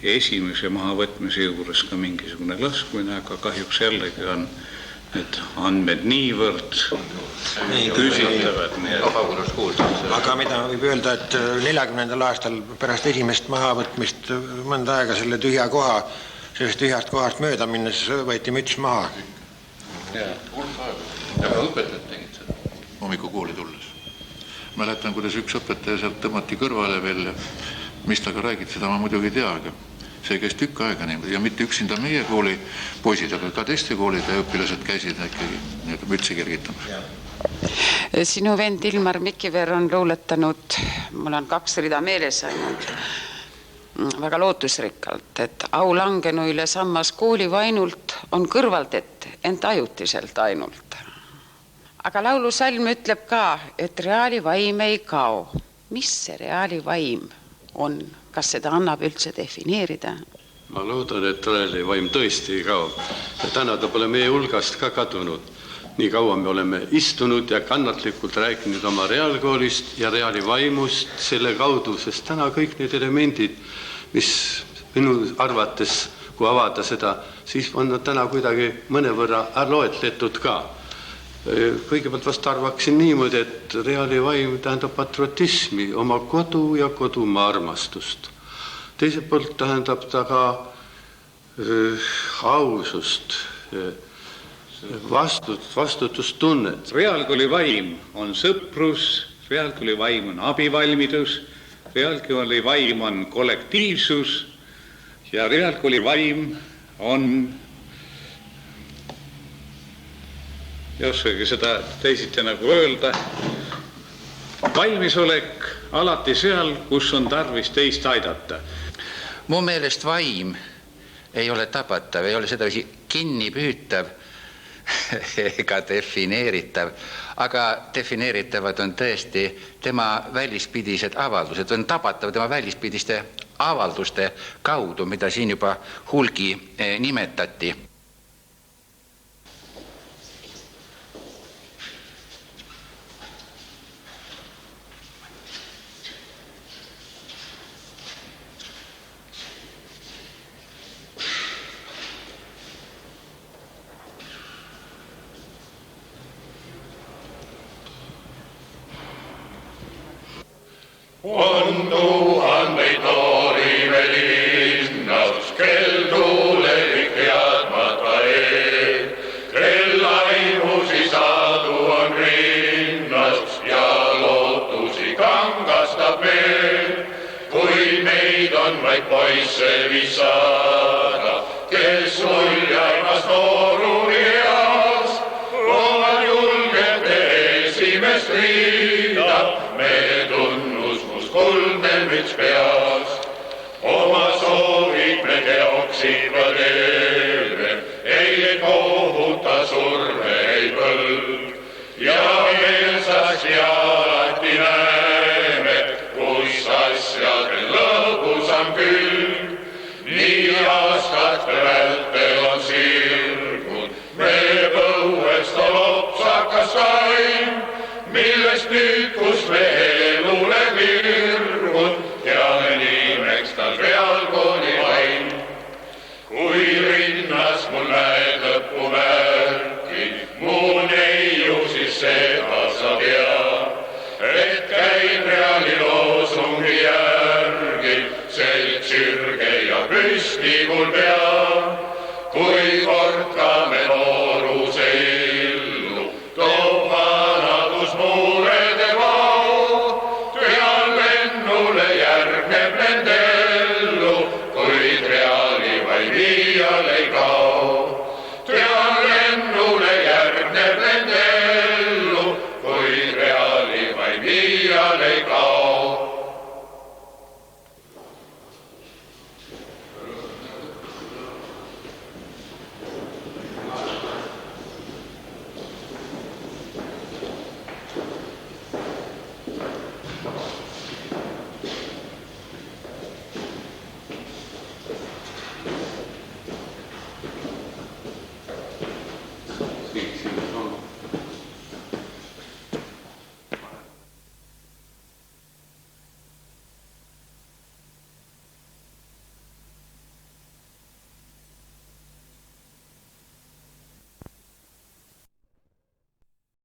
esimese mahavõtmise juures ka mingisugune laskmine, aga kahjuks jällegi on need andmed niivõrd küsitavad. Aga mida võib öelda, et 40. aastal pärast esimest mahavõtmist mõnda aega selle tühja koha, sellest tühjast kohast mööda minnes võeti müts maha. Ja õpetajad tegid seda hommikukooli tulles. Mäletan, kuidas üks õpetaja sealt tõmmati kõrvale veel, mis ta ka räägid, seda ma muidugi ei tea, aga see käis tükk aega niimoodi ja mitte üksinda meie kooli poisid, aga ka teiste koolide õpilased käisid ikkagi mütsi kergitamas. Sinu vend Ilmar Mikiver on luuletanud, mul on 2 rida meeles ainult, väga lootusrikkalt, et au langenuile sammas kooli vainult on kõrvalt ent ajutiselt ainult. Aga laulusalm ütleb ka, et reaali vaim ei kao. Mis see reaali vaim on? Kas seda annab üldse defineerida? Ma loodan, et reaali vaim tõesti ei kao. Ja täna ta pole meie hulgast ka kadunud. Nii kaua me oleme istunud ja kannatlikult rääkinud oma reaalkoolist ja reaali vaimust selle kaudu, sest täna kõik need elemendid, mis minu arvates, kui avada seda, siis on nad täna kuidagi mõnevõrra loetletud ka. kõigepealt vast arvaksin niimoodi, et Reali vaim tähendab patriotismi, oma kodu ja kodumaa armastust. Teiselt poolt tähendab ta ka ausust, vastutustunnet. Reaalkooli vaim on sõprus, reaalkooli vaim on abivalmidus, reaalkooli vaim on kollektiivsus ja reaalkooli vaim on, ei oskagi seda teisiti nagu öelda, valmisolek alati seal, kus on tarvis teist aidata. Mu meelest vaim ei ole tabatav, ei ole seda kinni püütav ega defineeritav, aga defineeritavad on tõesti tema välispidised avaldused, on tabatav tema välispidiste avalduste kaudu, mida siin juba hulgi nimetati. On tuhandeid noori veel linnas, kel tulevik teadmata ees. Kel aimusi saadu on rinnas ja lootusi kangastab meil. Kui meid on vaid poisse visada, kes uljaimas nooruni eas, oma julgete esimest riidab me kuldne müts peas. Oma soovid me teoksid ka teeme, ei kohuta surme, ei põld. Ja meelsasti alati näeme, kus asjadel lõbusam külg. Nii aastate vältel on sirgunud me põuest lopsakas taim, millest nüüd, kus me elule virgud, teame nimeks tal reaalkooli vaim. Kui rinnas mul näed lõpumärki, mu neiu siis seda sa tea, et käib reaali loosungi järgi, selg sirge ja püsti mul pea. Kui kortkame nooruse illu, toob vanadus muurede vau, tean lennule järgneb nendellu, kuid reaali vaid viial ei kao. Tean lennule järgneb nendellu, kuid reaali vaid viial ei kao.